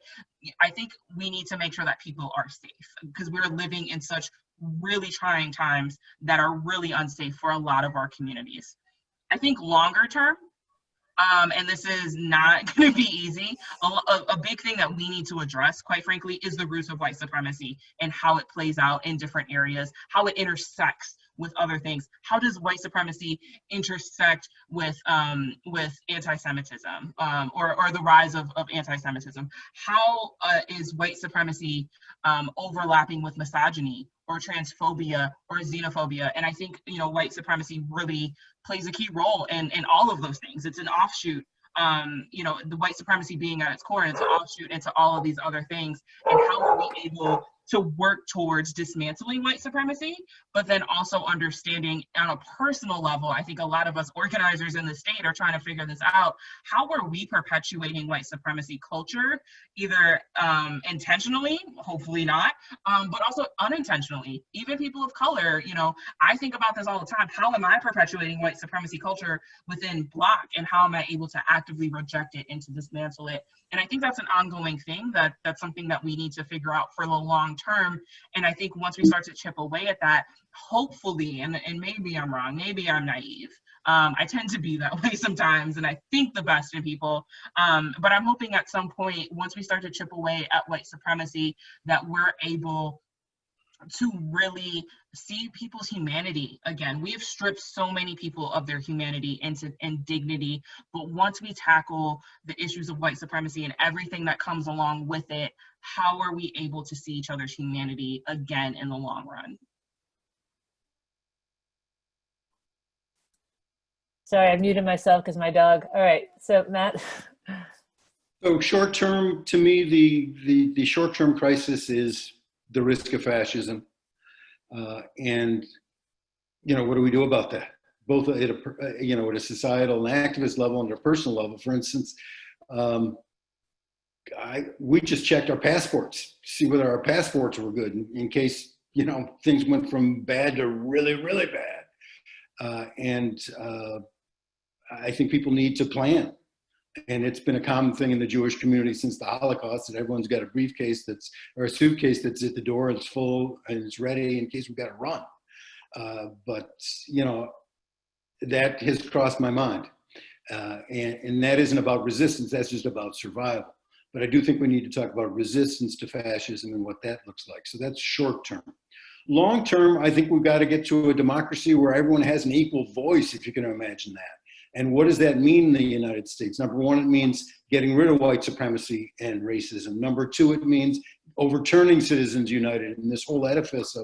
B: I think we need to make sure that people are safe, because we're living in such really trying times that are really unsafe for a lot of our communities. I think longer term, and this is not going to be easy, a big thing that we need to address, quite frankly, is the roots of white supremacy and how it plays out in different areas, how it intersects with other things. How does white supremacy intersect with anti-Semitism, or the rise of anti-Semitism? How is white supremacy overlapping with misogyny or transphobia or xenophobia? And I think, white supremacy really plays a key role in all of those things. It's an offshoot, the white supremacy being at its core, and it's an offshoot into all of these other things. And how are we able to work towards dismantling white supremacy, but then also understanding on a personal level? I think a lot of us organizers in the state are trying to figure this out. How are we perpetuating white supremacy culture, either intentionally, hopefully not, but also unintentionally? Even people of color, I think about this all the time. How am I perpetuating white supremacy culture within Block, and how am I able to actively reject it and to dismantle it? And I think that's an ongoing thing, that's something that we need to figure out for the long term. And I think once we start to chip away at that, hopefully, and maybe I'm wrong, maybe I'm naive. I tend to be that way sometimes, and I think the best in people. But I'm hoping at some point, once we start to chip away at white supremacy, that we're able to really see people's humanity again. We have stripped so many people of their humanity and dignity, but once we tackle the issues of white supremacy and everything that comes along with it, how are we able to see each other's humanity again in the long run?
A: Sorry, I muted myself because my dog. All right, so Matt.
C: So short term, to me, the short term crisis is the risk of fascism. And, what do we do about that? Both at a societal and activist level and a personal level. For instance, we just checked our passports, see whether our passports were good in case, things went from bad to really, really bad. And I think people need to plan. And it's been a common thing in the Jewish community since the Holocaust that everyone's got a briefcase or a suitcase that's at the door, it's full and it's ready in case we've got to run. But that has crossed my mind. And that isn't about resistance, that's just about survival. But I do think we need to talk about resistance to fascism and what that looks like. So that's short term. Long term, I think we've got to get to a democracy where everyone has an equal voice, if you can imagine that. And what does that mean in the United States? Number one, it means getting rid of white supremacy and racism. Number two, it means overturning Citizens United and this whole edifice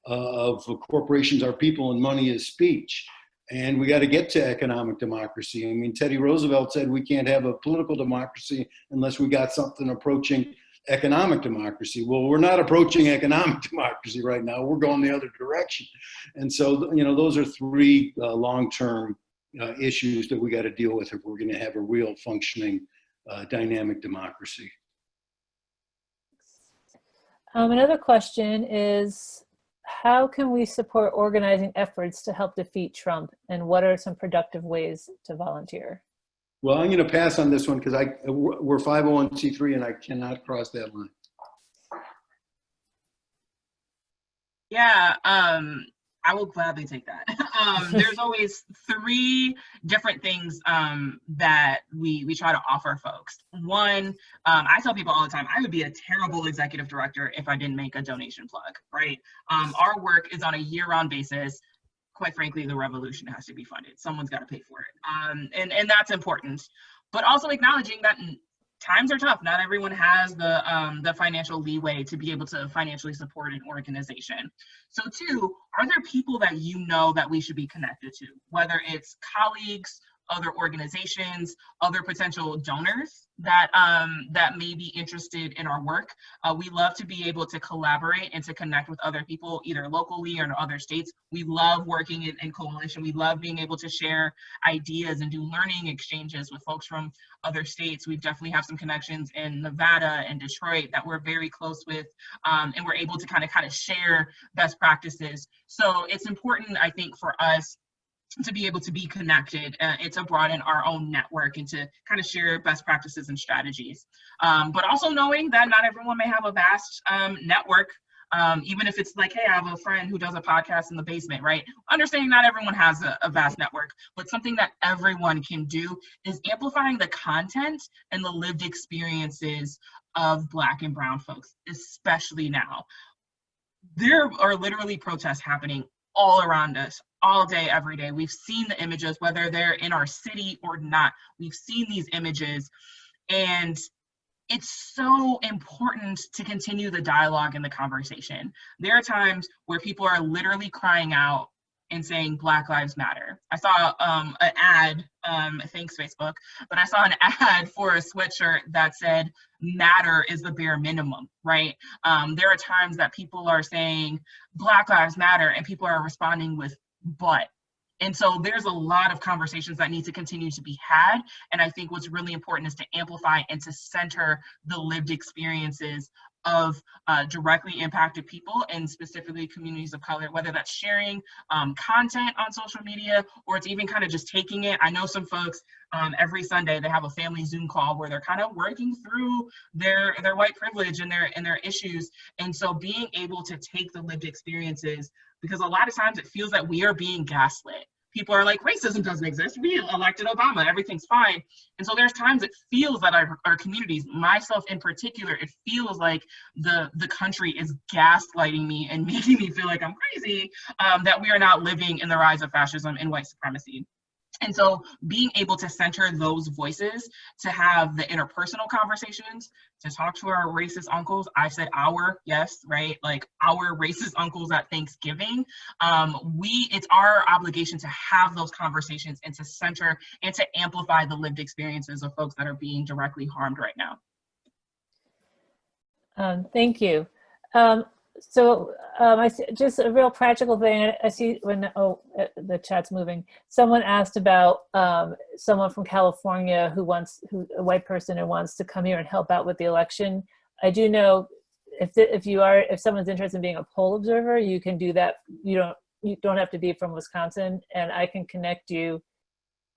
C: of corporations are people and money is speech. And we got to get to economic democracy. I mean, Teddy Roosevelt said we can't have a political democracy unless we got something approaching economic democracy. Well, we're not approaching economic democracy right now. We're going the other direction. And so, you know, those are three long-term issues that we got to deal with if we're going to have a real functioning dynamic democracy.
A: Another question is, how can we support organizing efforts to help defeat Trump, and what are some productive ways to volunteer?
C: Well, I'm going to pass on this one because we're 501c3 and I cannot cross that line.
B: Yeah, I will gladly take that. There's always three different things that we try to offer folks. One, I tell people all the time, I would be a terrible executive director if I didn't make a donation plug, right? Our work is on a year-round basis. Quite frankly, the revolution has to be funded. Someone's got to pay for it. And that's important. But also acknowledging that times are tough. Not everyone has the financial leeway to be able to financially support an organization. So two, are there people that you know that we should be connected to, whether it's colleagues, other organizations, other potential donors that that may be interested in our work? We love to be able to collaborate and to connect with other people, either locally or in other states. We love working in coalition. We love being able to share ideas and do learning exchanges with folks from other states. We definitely have some connections in Nevada and Detroit that we're very close with, and we're able to kind of share best practices. So it's important, I think, for us to be able to be connected and to broaden our own network and to kind of share best practices and strategies. But also knowing that not everyone may have a vast network, even if it's like, hey, I have a friend who does a podcast in the basement, right? Understanding not everyone has a vast network, but something that everyone can do is amplifying the content and the lived experiences of Black and Brown folks, especially now. There are literally protests happening all around us, all day, every day. We've seen the images, whether they're in our city or not. We've seen these images, and it's so important to continue the dialogue and the conversation. There are times where people are literally crying out and saying Black Lives Matter. I saw an ad, thanks Facebook, but I saw an ad for a sweatshirt that said matter is the bare minimum, right? There are times that people are saying Black Lives Matter and people are responding with but. And so there's a lot of conversations that need to continue to be had. And I think what's really important is to amplify and to center the lived experiences of directly impacted people and specifically communities of color, whether that's sharing content on social media or it's even kind of just taking it. I know some folks every Sunday, they have a family Zoom call where they're kind of working through their white privilege and their issues. And so being able to take the lived experiences, because a lot of times it feels that we are being gaslit. People are like, racism doesn't exist. We elected Obama, everything's fine. And so there's times it feels that our communities, myself in particular, it feels like the country is gaslighting me and making me feel like I'm crazy, that we are not living in the rise of fascism and white supremacy. And so being able to center those voices, to have the interpersonal conversations, to talk to our racist uncles. I said our, yes, right? Like our racist uncles at Thanksgiving. It's our obligation to have those conversations and to center and to amplify the lived experiences of folks that are being directly harmed right now.
A: Thank you. I see just a real practical thing. I see when, the chat's moving. Someone asked about someone from California a white person who wants to come here and help out with the election. I do know if someone's interested in being a poll observer, you can do that. You don't have to be from Wisconsin, and I can connect you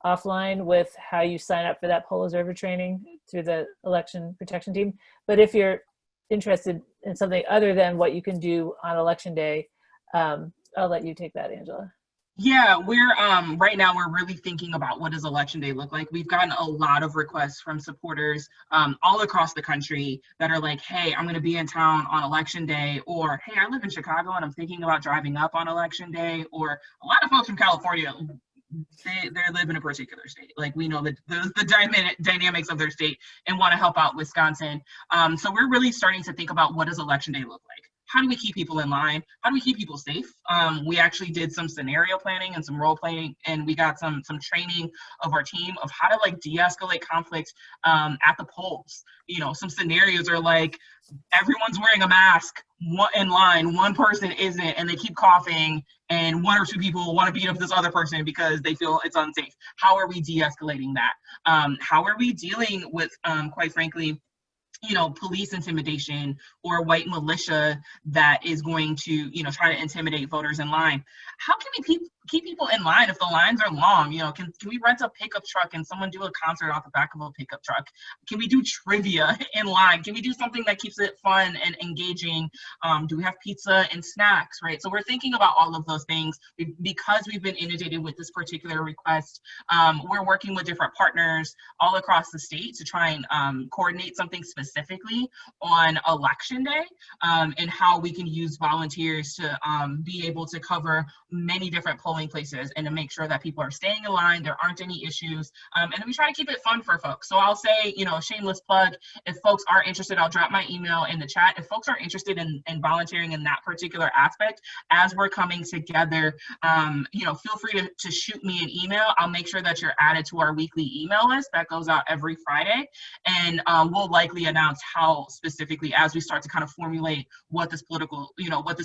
A: offline with how you sign up for that poll observer training through the election protection team. But if you're interested in something other than what you can do on election day, I'll let you take that, Angela.
B: Yeah, we're right now we're really thinking about what does election day look like. We've gotten a lot of requests from supporters all across the country that are like, hey, I'm going to be in town on election day, or hey, I live in Chicago and I'm thinking about driving up on election day, or a lot of folks from California they live in a particular state. Like, we know the dynamics of their state and want to help out Wisconsin. So we're really starting to think about, what does election day look like? How do we keep people in line? How do we keep people safe? We actually did some scenario planning and some role playing, and we got some training of our team of how to like de-escalate conflict at the polls. You know, some scenarios are like, everyone's wearing a mask in line, one person isn't, and they keep coughing, and one or two people want to beat up this other person because they feel it's unsafe. How are we de-escalating that? How are we dealing with, quite frankly, you know, police intimidation or white militia that is going to, you know, try to intimidate voters in line? How can we keep people in line if the lines are long? You know, can we rent a pickup truck and someone do a concert off the back of a pickup truck? Can we do trivia in line? Can we do something that keeps it fun and engaging? Do we have pizza and snacks, right? So we're thinking about all of those things. Because we've been inundated with this particular request, we're working with different partners all across the state to try and coordinate something specifically on election day, and how we can use volunteers to be able to cover many different polling places and to make sure that people are staying in line, there aren't any issues, and then we try to keep it fun for folks. So I'll say, you know, shameless plug, if folks are interested, I'll drop my email in the chat. If folks are interested in volunteering in that particular aspect, as we're coming together, you know, feel free to shoot me an email. I'll make sure that you're added to our weekly email list that goes out every Friday, and we'll likely announce how specifically, as we start to kind of formulate what this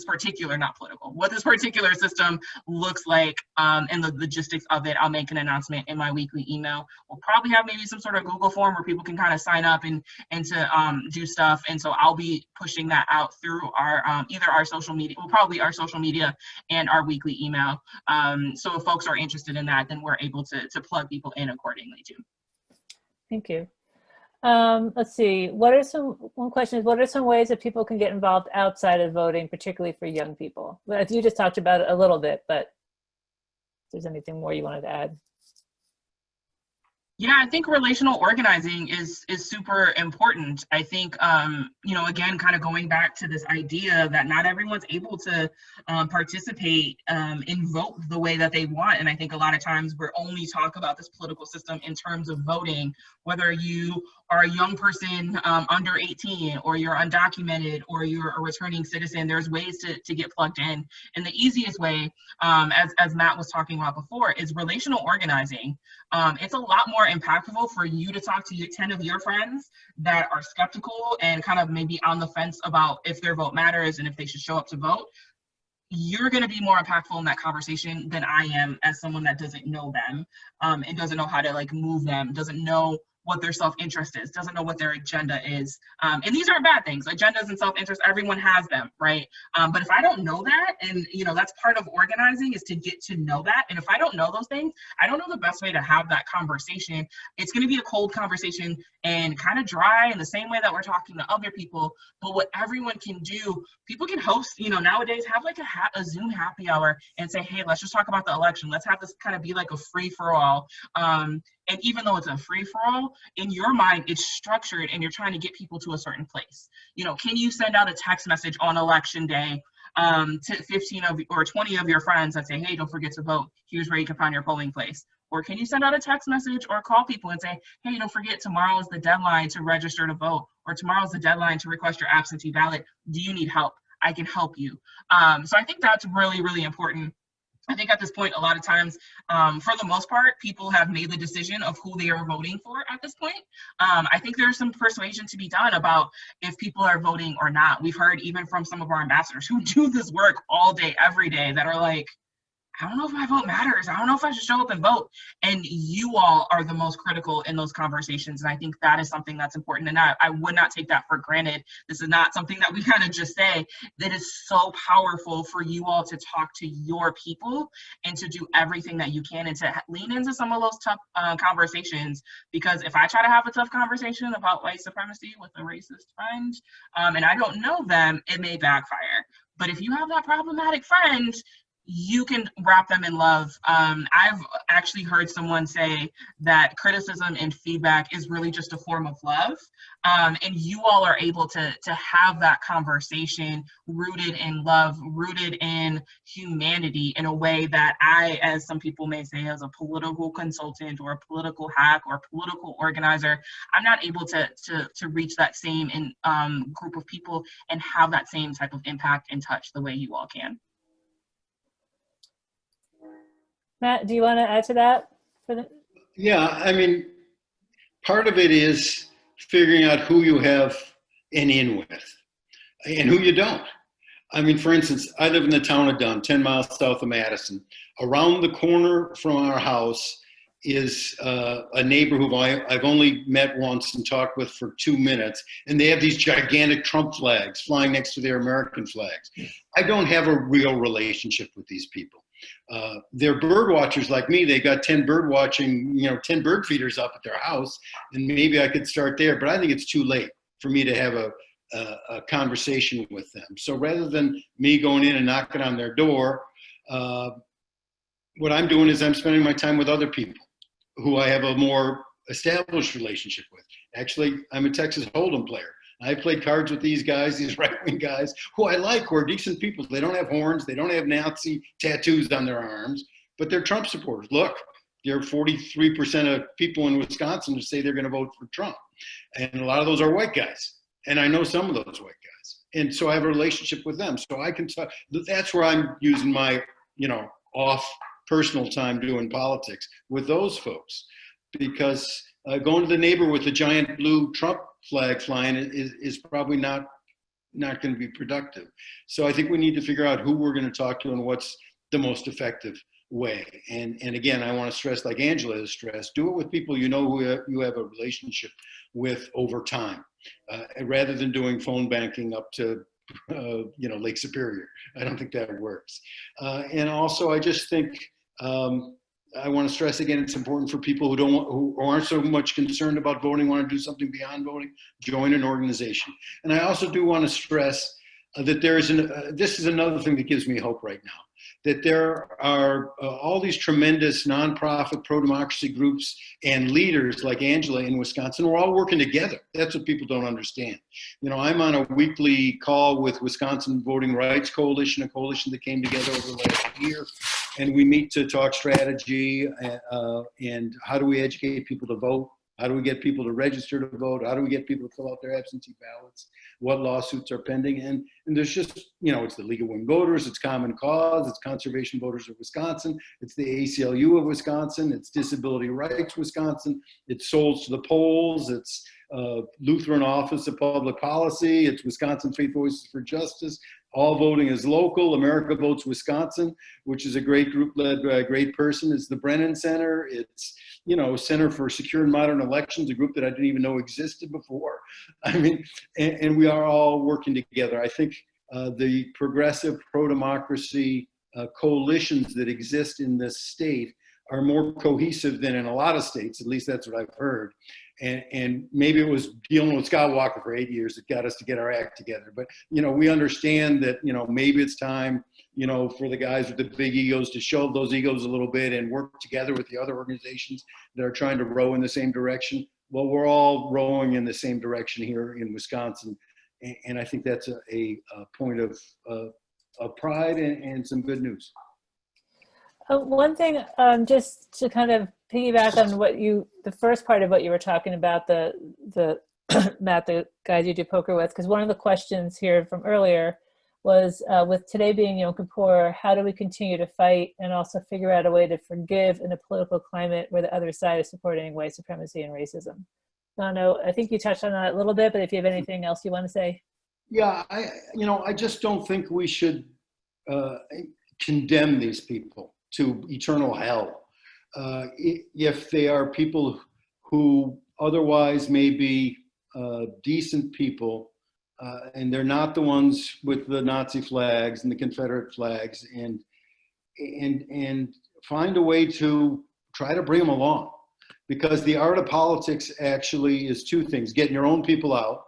B: particular system looks like, and the logistics of it. I'll make an announcement in my weekly email. We'll probably have maybe some sort of Google form where people can kind of sign up and to do stuff. And so I'll be pushing that out through our either our social media, probably our social media and our weekly email. So if folks are interested in that, then we're able to plug people in accordingly too.
A: Thank you. Let's see. One question is, what are some ways that people can get involved outside of voting, particularly for young people? Well, you just talked about it a little bit, but if there's anything more you wanted to add.
B: Yeah, I think relational organizing is super important. I think, you know, again, kind of going back to this idea that not everyone's able to participate and vote the way that they want. And I think a lot of times we're only talk about this political system in terms of voting, whether you are a young person under 18, or you're undocumented, or you're a returning citizen. There's ways to get plugged in. And the easiest way, as Matt was talking about before, is relational organizing. It's a lot more impactful for you to talk to 10 of your friends that are skeptical and kind of maybe on the fence about if their vote matters and if they should show up to vote. You're going to be more impactful in that conversation than I am as someone that doesn't know them, and doesn't know how to like move them, doesn't know what their self-interest is, doesn't know what their agenda is. And these aren't bad things. Agendas and self-interest, everyone has them, right? But if I don't know that, and you know, that's part of organizing, is to get to know that. And if I don't know those things, I don't know the best way to have that conversation. It's going to be a cold conversation and kind of dry in the same way that we're talking to other people. But what everyone can do, people can host, you know, nowadays have like a Zoom happy hour and say, hey, let's just talk about the election. Let's have this kind of be like a free for all. And even though it's a free-for-all, in your mind, it's structured and you're trying to get people to a certain place. You know, can you send out a text message on election day to 15 or 20 of your friends that say, hey, don't forget to vote. Here's where you can find your polling place. Or can you send out a text message or call people and say, hey, don't forget, tomorrow is the deadline to register to vote, or tomorrow is the deadline to request your absentee ballot. Do you need help? I can help you. So I think that's really, really important. I think at this point, a lot of times, for the most part, people have made the decision of who they are voting for at this point. I think there's some persuasion to be done about if people are voting or not. We've heard even from some of our ambassadors who do this work all day, every day, that are like, I don't know if my vote matters. I don't know if I should show up and vote. And you all are the most critical in those conversations. And I think that is something that's important. And I would not take that for granted. This is not something that we kind of just say. That is so powerful for you all to talk to your people and to do everything that you can and to lean into some of those tough conversations. Because if I try to have a tough conversation about white supremacy with a racist friend, and I don't know them, it may backfire. But if you have that problematic friend, you can wrap them in love. I've actually heard someone say that criticism and feedback is really just a form of love. And you all are able to have that conversation rooted in love, rooted in humanity, in a way that I, as some people may say, as a political consultant or a political hack or political organizer, I'm not able to reach that same group of people and have that same type of impact and touch the way you all can.
A: Matt, do you want to add to that?
C: Yeah, I mean, part of it is figuring out who you have an in with and who you don't. I mean, for instance, I live in the town of Dunn, 10 miles south of Madison. Around the corner from our house is a neighbor who I've only met once and talked with for 2 minutes, and they have these gigantic Trump flags flying next to their American flags. I don't have a real relationship with these people. They're bird watchers like me. They got 10 bird watching, 10 bird feeders up at their house, and maybe I could start there, but I think it's too late for me to have a conversation with them. So rather than me going in and knocking on their door, what I'm doing is I'm spending my time with other people who I have a more established relationship with. Actually, I'm a Texas Hold'em player. I played cards with these guys, these right-wing guys, who I like, who are decent people. They don't have horns. They don't have Nazi tattoos on their arms, but they're Trump supporters. Look, there are 43% of people in Wisconsin who say they're going to vote for Trump. And a lot of those are white guys. And I know some of those white guys. And so I have a relationship with them. So I can talk. That's where I'm using my, off personal time doing politics with those folks. Because going to the neighbor with a giant blue Trump flag flying is probably not going to be productive. So I think we need to figure out who we're going to talk to and what's the most effective way. And again, I want to stress, like Angela has stressed, do it with people who you have a relationship with over time, rather than doing phone banking up to Lake Superior. I don't think that works. And also, I just think I want to stress again, it's important for people who aren't so much concerned about voting, want to do something beyond voting, join an organization. And I also do want to stress that this is another thing that gives me hope right now, that there are all these tremendous nonprofit pro-democracy groups and leaders like Angela in Wisconsin. We're all working together. That's what people don't understand. I'm on a weekly call with Wisconsin Voting Rights Coalition, a coalition that came together over the last year. And we meet to talk strategy and how do we educate people to vote? How do we get people to register to vote? How do we get people to fill out their absentee ballots? What lawsuits are pending? And there's just, it's the League of Women Voters, it's Common Cause, it's Conservation Voters of Wisconsin, it's the ACLU of Wisconsin, it's Disability Rights Wisconsin, it's Souls to the Polls, it's Lutheran Office of Public Policy, it's Wisconsin Faith Voices for Justice. All voting is local. America Votes Wisconsin, which is a great group led by a great person. It's the Brennan Center. It's, Center for Secure and Modern Elections, a group that I didn't even know existed before. I mean, and we are all working together. I think the progressive pro-democracy coalitions that exist in this state are more cohesive than in a lot of states. At least that's what I've heard. And maybe it was dealing with Scott Walker for 8 years that got us to get our act together. But, we understand that, maybe it's time, for the guys with the big egos to show those egos a little bit and work together with the other organizations that are trying to row in the same direction. Well, we're all rowing in the same direction here in Wisconsin. And I think that's a point of pride and some good news.
A: One thing, just to kind of piggyback on the first part of what you were talking about, the Matt, the guys you do poker with, because one of the questions here from earlier was, with today being Yom Kippur, how do we continue to fight and also figure out a way to forgive in a political climate where the other side is supporting white supremacy and racism? I don't know, I think you touched on that a little bit, but if you have anything else you want to say.
C: Yeah, I just don't think we should condemn these people to eternal hell. If they are people who otherwise may be decent people, and they're not the ones with the Nazi flags and the Confederate flags, and find a way to try to bring them along. Because the art of politics actually is two things: getting your own people out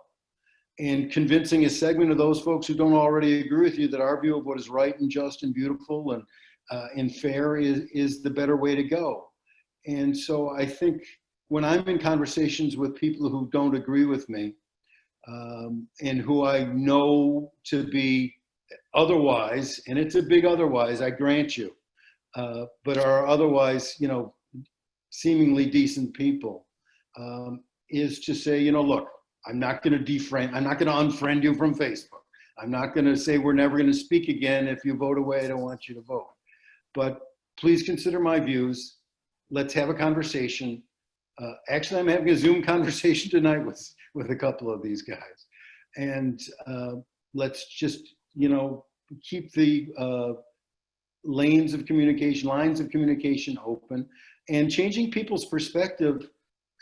C: and convincing a segment of those folks who don't already agree with you that our view of what is right and just and beautiful and fair is the better way to go. And so I think when I'm in conversations with people who don't agree with me, and who I know to be otherwise, and it's a big otherwise, I grant you, but are otherwise, seemingly decent people, is to say, look, I'm not going to unfriend you from Facebook. I'm not going to say we're never going to speak again. If you vote away, I don't want you to vote. But please consider my views. Let's have a conversation. Actually, I'm having a Zoom conversation tonight with a couple of these guys. And let's just, keep the lines of communication open. And changing people's perspective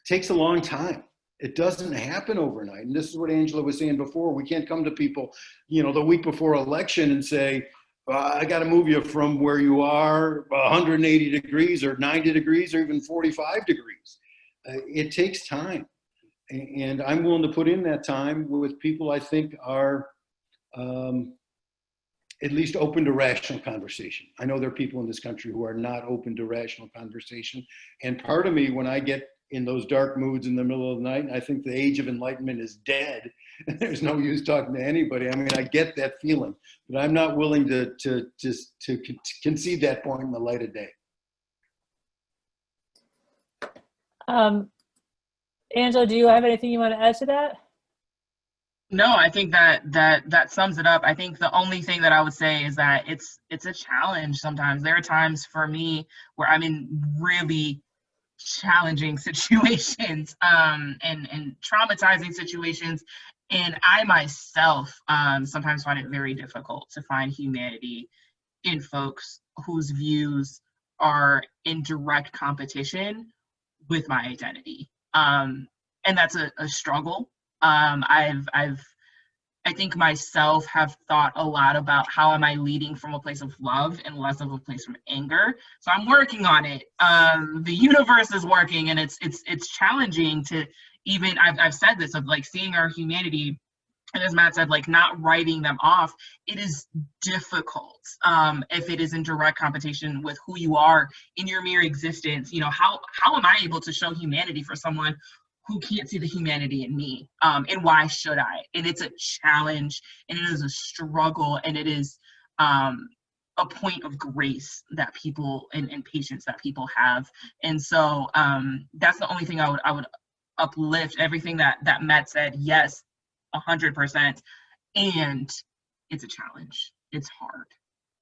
C: takes a long time. It doesn't happen overnight. And this is what Angela was saying before. We can't come to people, the week before election and say, I got to move you from where you are 180 degrees or 90 degrees or even 45 degrees. It takes time. And I'm willing to put in that time with people I think are at least open to rational conversation. I know there are people in this country who are not open to rational conversation. And part of me, when I get in those dark moods in the middle of the night, I think the age of enlightenment is dead. And there's no use talking to anybody. I mean, I get that feeling, but I'm not willing to concede that point in the light of day.
A: Angela, do you have anything you want to add to that?
B: No, I think that sums it up. I think the only thing that I would say is that it's a challenge sometimes. There are times for me where I'm in really challenging situations and traumatizing situations, and I myself sometimes find it very difficult to find humanity in folks whose views are in direct competition with my identity. And that's a struggle. I think myself have thought a lot about how am I leading from a place of love and less of a place from anger. So I'm working on it. The universe is working, and it's challenging to even, I've said this, of like seeing our humanity, and as Matt said, like not writing them off. It is difficult if it is in direct competition with who you are in your mere existence. How am I able to show humanity for someone who can't see the humanity in me, and why should I? And it's a challenge, and it is a struggle, and it is a point of grace that people and patience that people have. And so that's the only thing I would uplift. Everything that Matt said, yes, 100%. And it's a challenge. It's hard.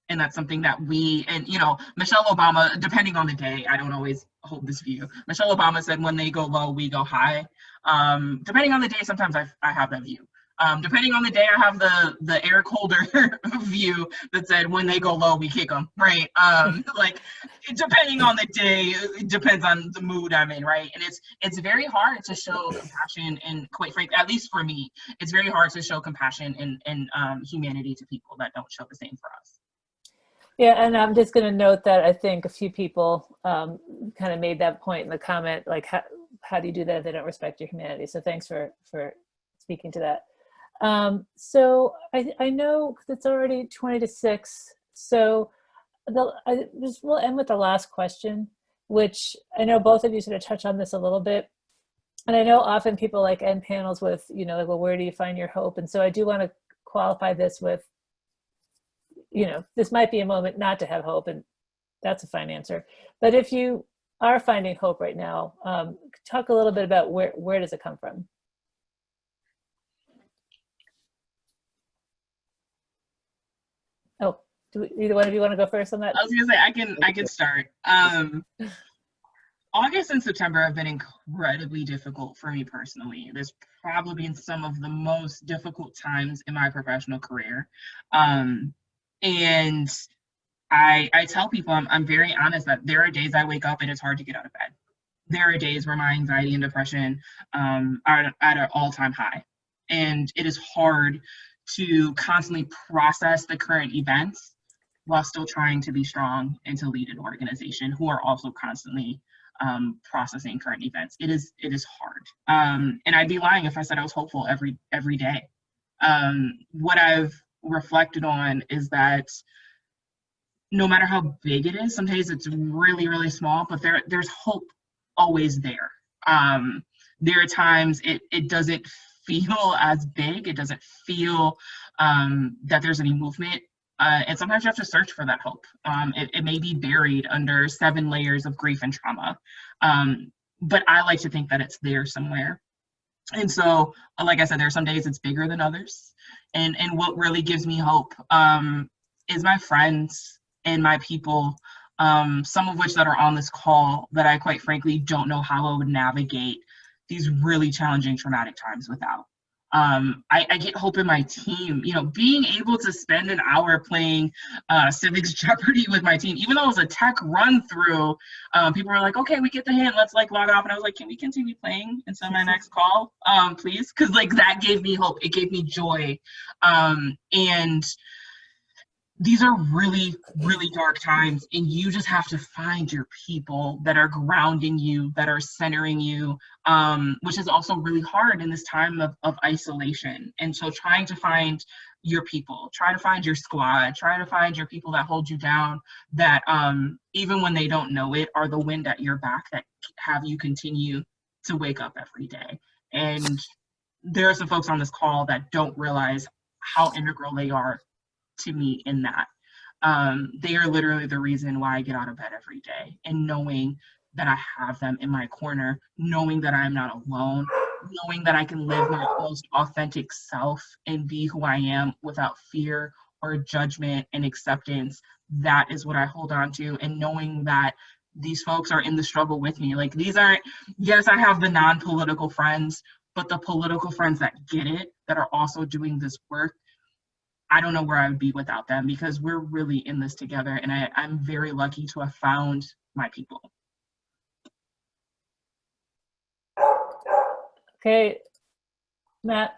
B: And that's something that Michelle Obama, depending on the day, I don't always hold this view. Michelle Obama said, when they go low, we go high. Depending on the day, sometimes I have that view. Depending on the day, I have the Eric Holder view that said, when they go low, we kick them, right? Depending on the day, it depends on the mood I'm in, right? And it's very hard to show compassion, and quite frankly, at least for me, it's very hard to show compassion and humanity to people that don't show the same for us.
A: Yeah, and I'm just going to note that I think a few people kind of made that point in the comment, like, how do you do that if they don't respect your humanity? So thanks for speaking to that. So I know it's already 20 to 6, so we'll end with the last question, which I know both of you sort of touch on this a little bit. And I know often people like end panels with, like, well, where do you find your hope? And so I do want to qualify this with, this might be a moment not to have hope, and that's a fine answer. But if you are finding hope right now, talk a little bit about where does it come from? Oh, do either one of you want to go first on that?
B: I was gonna say I can start. August and September have been incredibly difficult for me personally. There's probably been some of the most difficult times in my professional career. And I tell people, I'm very honest, that there are days I wake up and it's hard to get out of bed. There are days where my anxiety and depression are at an all-time high. And it is hard to constantly process the current events while still trying to be strong and to lead an organization who are also constantly processing current events. It is hard. And I'd be lying if I said I was hopeful every day. What I've reflected on is that no matter how big it is, some days it's really, really small, but there's hope always there. There are times it doesn't feel as big, it doesn't feel that there's any movement. And sometimes you have to search for that hope. It may be buried under 7 layers of grief and trauma. But I like to think that it's there somewhere. And so, like I said, there are some days it's bigger than others. And what really gives me hope is my friends and my people, some of which that are on this call that I quite frankly don't know how I would navigate these really challenging, traumatic times without. I get hope in my team, you know, being able to spend an hour playing Civics Jeopardy with my team, even though it was a tech run through, people were like, okay, we get the hint, let's like log off. And I was like, can we continue playing until my next call, please? Because like that gave me hope, it gave me joy. And these are really, really dark times, and you just have to find your people that are grounding you, that are centering you, which is also really hard in this time of isolation. And so trying to find your people, try to find your squad, try to find your people that hold you down, that even when they don't know it, are the wind at your back that have you continue to wake up every day. And there are some folks on this call that don't realize how integral they are to me in that. They are literally the reason why I get out of bed every day, and knowing that I have them in my corner, knowing that I'm not alone, knowing that I can live my most authentic self and be who I am without fear or judgment and acceptance. That is what I hold on to, and knowing that these folks are in the struggle with me. Like, these aren't, yes, I have the non-political friends, but the political friends that get it, that are also doing this work, I don't know where I would be without them, because we're really in this together, and I'm very lucky to have found my people.
A: Okay, Matt.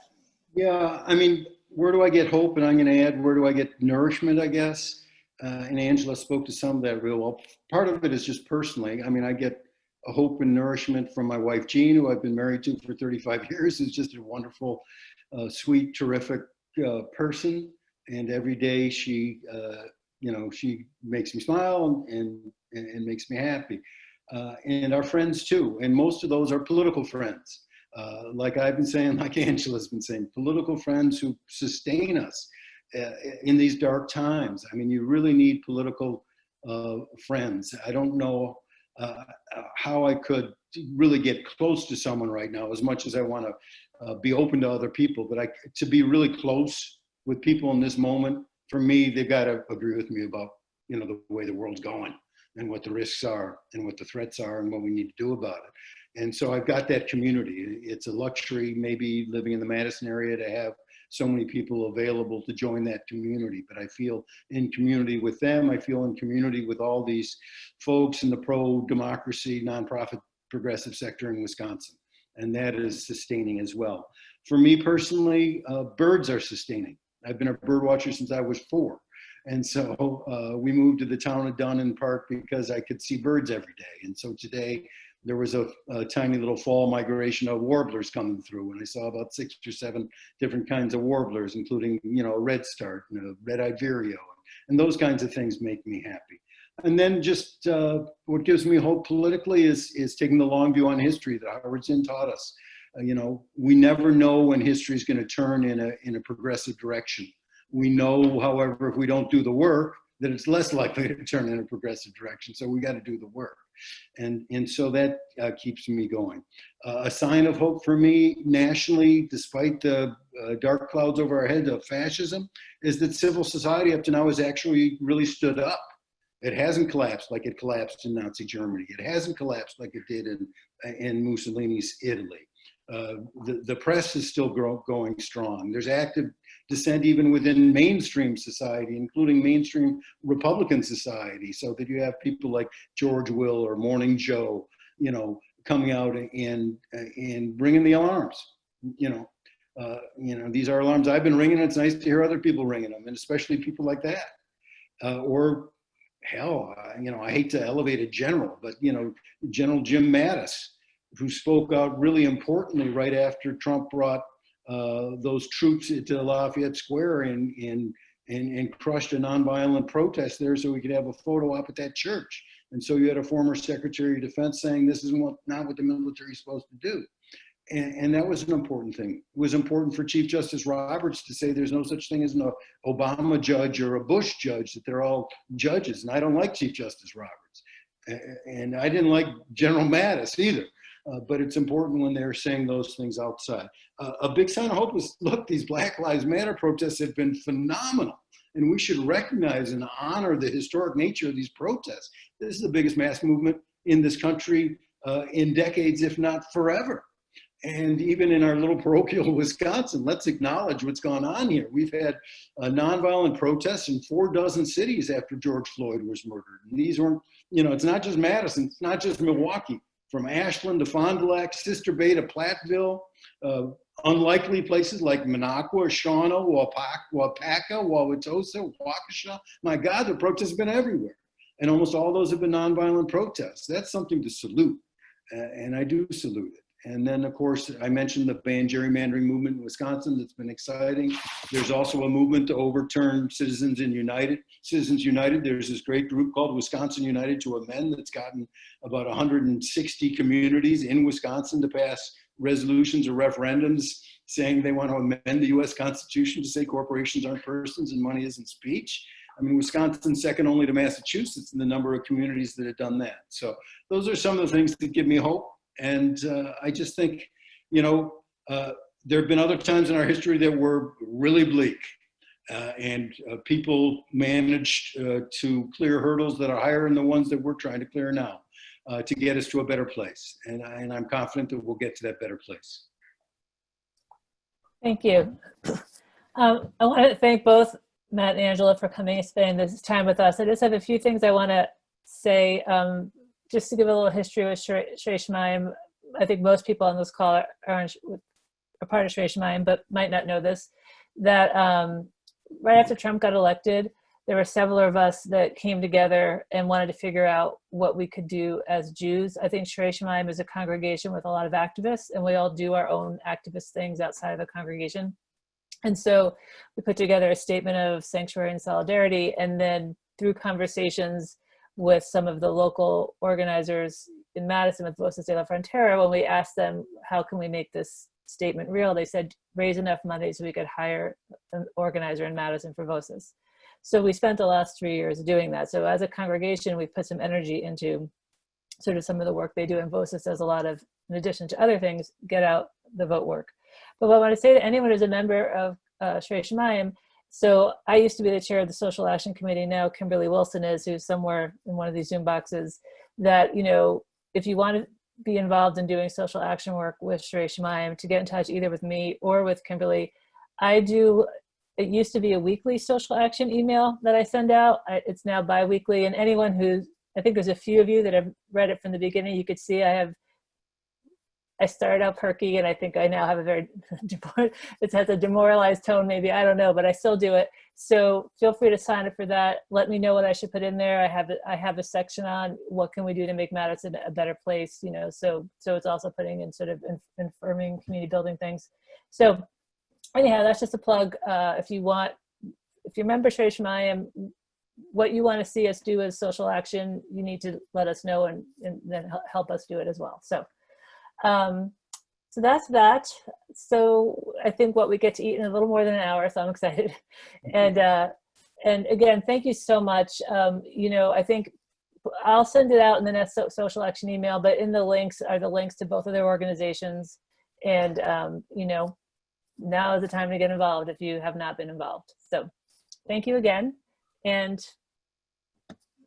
C: Yeah, I mean, where do I get hope? And I'm going to add, where do I get nourishment, I guess? And Angela spoke to some of that real well. Part of it is just personally. I mean, I get a hope and nourishment from my wife, Jean, who I've been married to for 35 years, who's just a wonderful, sweet, terrific person. And every day she, you know, she makes me smile and makes me happy. And our friends too. And most of those are political friends. Like I've been saying, like Angela's been saying, political friends who sustain us in these dark times. I mean, you really need political friends. I don't know how I could really get close to someone right now, as much as I want to be open to other people, but to be really close with people in this moment, for me, they've got to agree with me about, you know, the way the world's going and what the risks are and what the threats are and what we need to do about it. And so I've got that community. It's a luxury, maybe living in the Madison area, to have so many people available to join that community. But I feel in community with them. I feel in community with all these folks in the pro-democracy, nonprofit, progressive sector in Wisconsin. And that is sustaining as well. For me personally, birds are sustaining. I've been a bird watcher since I was 4. And so we moved to the town of Dunn Park because I could see birds every day. And so today there was a tiny little fall migration of warblers coming through. And I saw about 6 or 7 different kinds of warblers, including, you know, redstart, you know, red-eyed vireo. And those kinds of things make me happy. And then just what gives me hope politically is taking the long view on history that Howard Zinn taught us. You know, we never know when history is going to turn in a progressive direction. We know, however, if we don't do the work, that it's less likely to turn in a progressive direction. So we got to do the work. And so that keeps me going. A sign of hope for me nationally, despite the dark clouds over our head of fascism, is that civil society up to now has actually really stood up. It hasn't collapsed like it collapsed in Nazi Germany. It hasn't collapsed like it did in Mussolini's Italy. The press is still going strong. There's active dissent even within mainstream society, including mainstream Republican society, so that you have people like George Will or Morning Joe, you know, coming out and bringing the alarms. You know, these are alarms I've been ringing. It's nice to hear other people ringing them, and especially people like that. Or hell, you know, I hate to elevate a general, but you know, General Jim Mattis, who spoke out really importantly right after Trump brought those troops into Lafayette Square in and crushed a nonviolent protest there so we could have a photo op at that church. And so you had a former Secretary of Defense saying this is not what the military is supposed to do. And that was an important thing. It was important for Chief Justice Roberts to say there's no such thing as an Obama judge or a Bush judge, that they're all judges. And I don't like Chief Justice Roberts. And I didn't like General Mattis either. But it's important when they're saying those things outside. A big sign of hope is, look, these Black Lives Matter protests have been phenomenal. And we should recognize and honor the historic nature of these protests. This is the biggest mass movement in this country in decades, if not forever. And even in our little parochial Wisconsin, let's acknowledge what's gone on here. We've had nonviolent protests in 4 cities after George Floyd was murdered. And these weren't, it's not just Madison, it's not just Milwaukee. From Ashland to Fond du Lac, Sister Bay to Platteville, unlikely places like Minocqua, Shawano, Waupaca, Wauwatosa, Waukesha. My God, the protests have been everywhere. And almost all those have been nonviolent protests. That's something to salute. And I do salute it. And then, of course, I mentioned the ban gerrymandering movement in Wisconsin. That's been exciting. There's also a movement to overturn Citizens United. There's this great group called Wisconsin United to Amend that's gotten about 160 communities in Wisconsin to pass resolutions or referendums saying they want to amend the U.S. Constitution to say corporations aren't persons and money isn't speech. I mean, Wisconsin's second only to Massachusetts in the number of communities that have done that. So those are some of the things that give me hope. And I just think, there have been other times in our history that were really bleak. And people managed to clear hurdles that are higher than the ones that we're trying to clear now to get us to a better place. And I'm confident that we'll get to that better place.
A: Thank you. I want to thank both Matt and Angela for coming and spending this time with us. I just have a few things I want to say. Just to give a little history with Shrei Shemaim, I think most people on this call are part of Shrei Shemaim, but might not know this, that right after Trump got elected, there were several of us that came together and wanted to figure out what we could do as Jews. I think Shrei Shemaim is a congregation with a lot of activists, and we all do our own activist things outside of the congregation. And so we put together a statement of sanctuary and solidarity, and then through conversations with some of the local organizers in Madison with Voces de la Frontera, when we asked them, how can we make this statement real? They said, raise enough money so we could hire an organizer in Madison for Voces. So we spent the last 3 years doing that. So as a congregation, we put some energy into sort of some of the work they do, and Voces does a lot of, in addition to other things, get out the vote work. But what I want to say to anyone who's a member of Shrei Shemaim, so I used to be the chair of the Social Action Committee. Now Kimberly Wilson is, who's somewhere in one of these Zoom boxes, that, if you want to be involved in doing social action work with Shrei Shemaim, to get in touch either with me or with Kimberly. It used to be a weekly social action email that I send out. It's now bi-weekly, and anyone I think there's a few of you that have read it from the beginning. You could see I started out perky, and I think I now have a very, it has a demoralized tone maybe, I don't know, but I still do it. So feel free to sign up for that. Let me know what I should put in there. I have a section on what can we do to make Madison a better place, so it's also putting in sort of informing community building things. So anyhow, that's just a plug. If you're a member of Shrei Shemaim, what you want to see us do as social action, you need to let us know and then help us do it as well. So that's that. So I think what we get to eat in a little more than an hour, so I'm excited. And again, thank you so much. I think I'll send it out in the next social action email, but in the links are the links to both of their organizations. And, now is the time to get involved if you have not been involved. So thank you again. And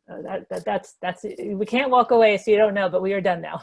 A: that's it. We can't walk away, so you don't know, but we are done now.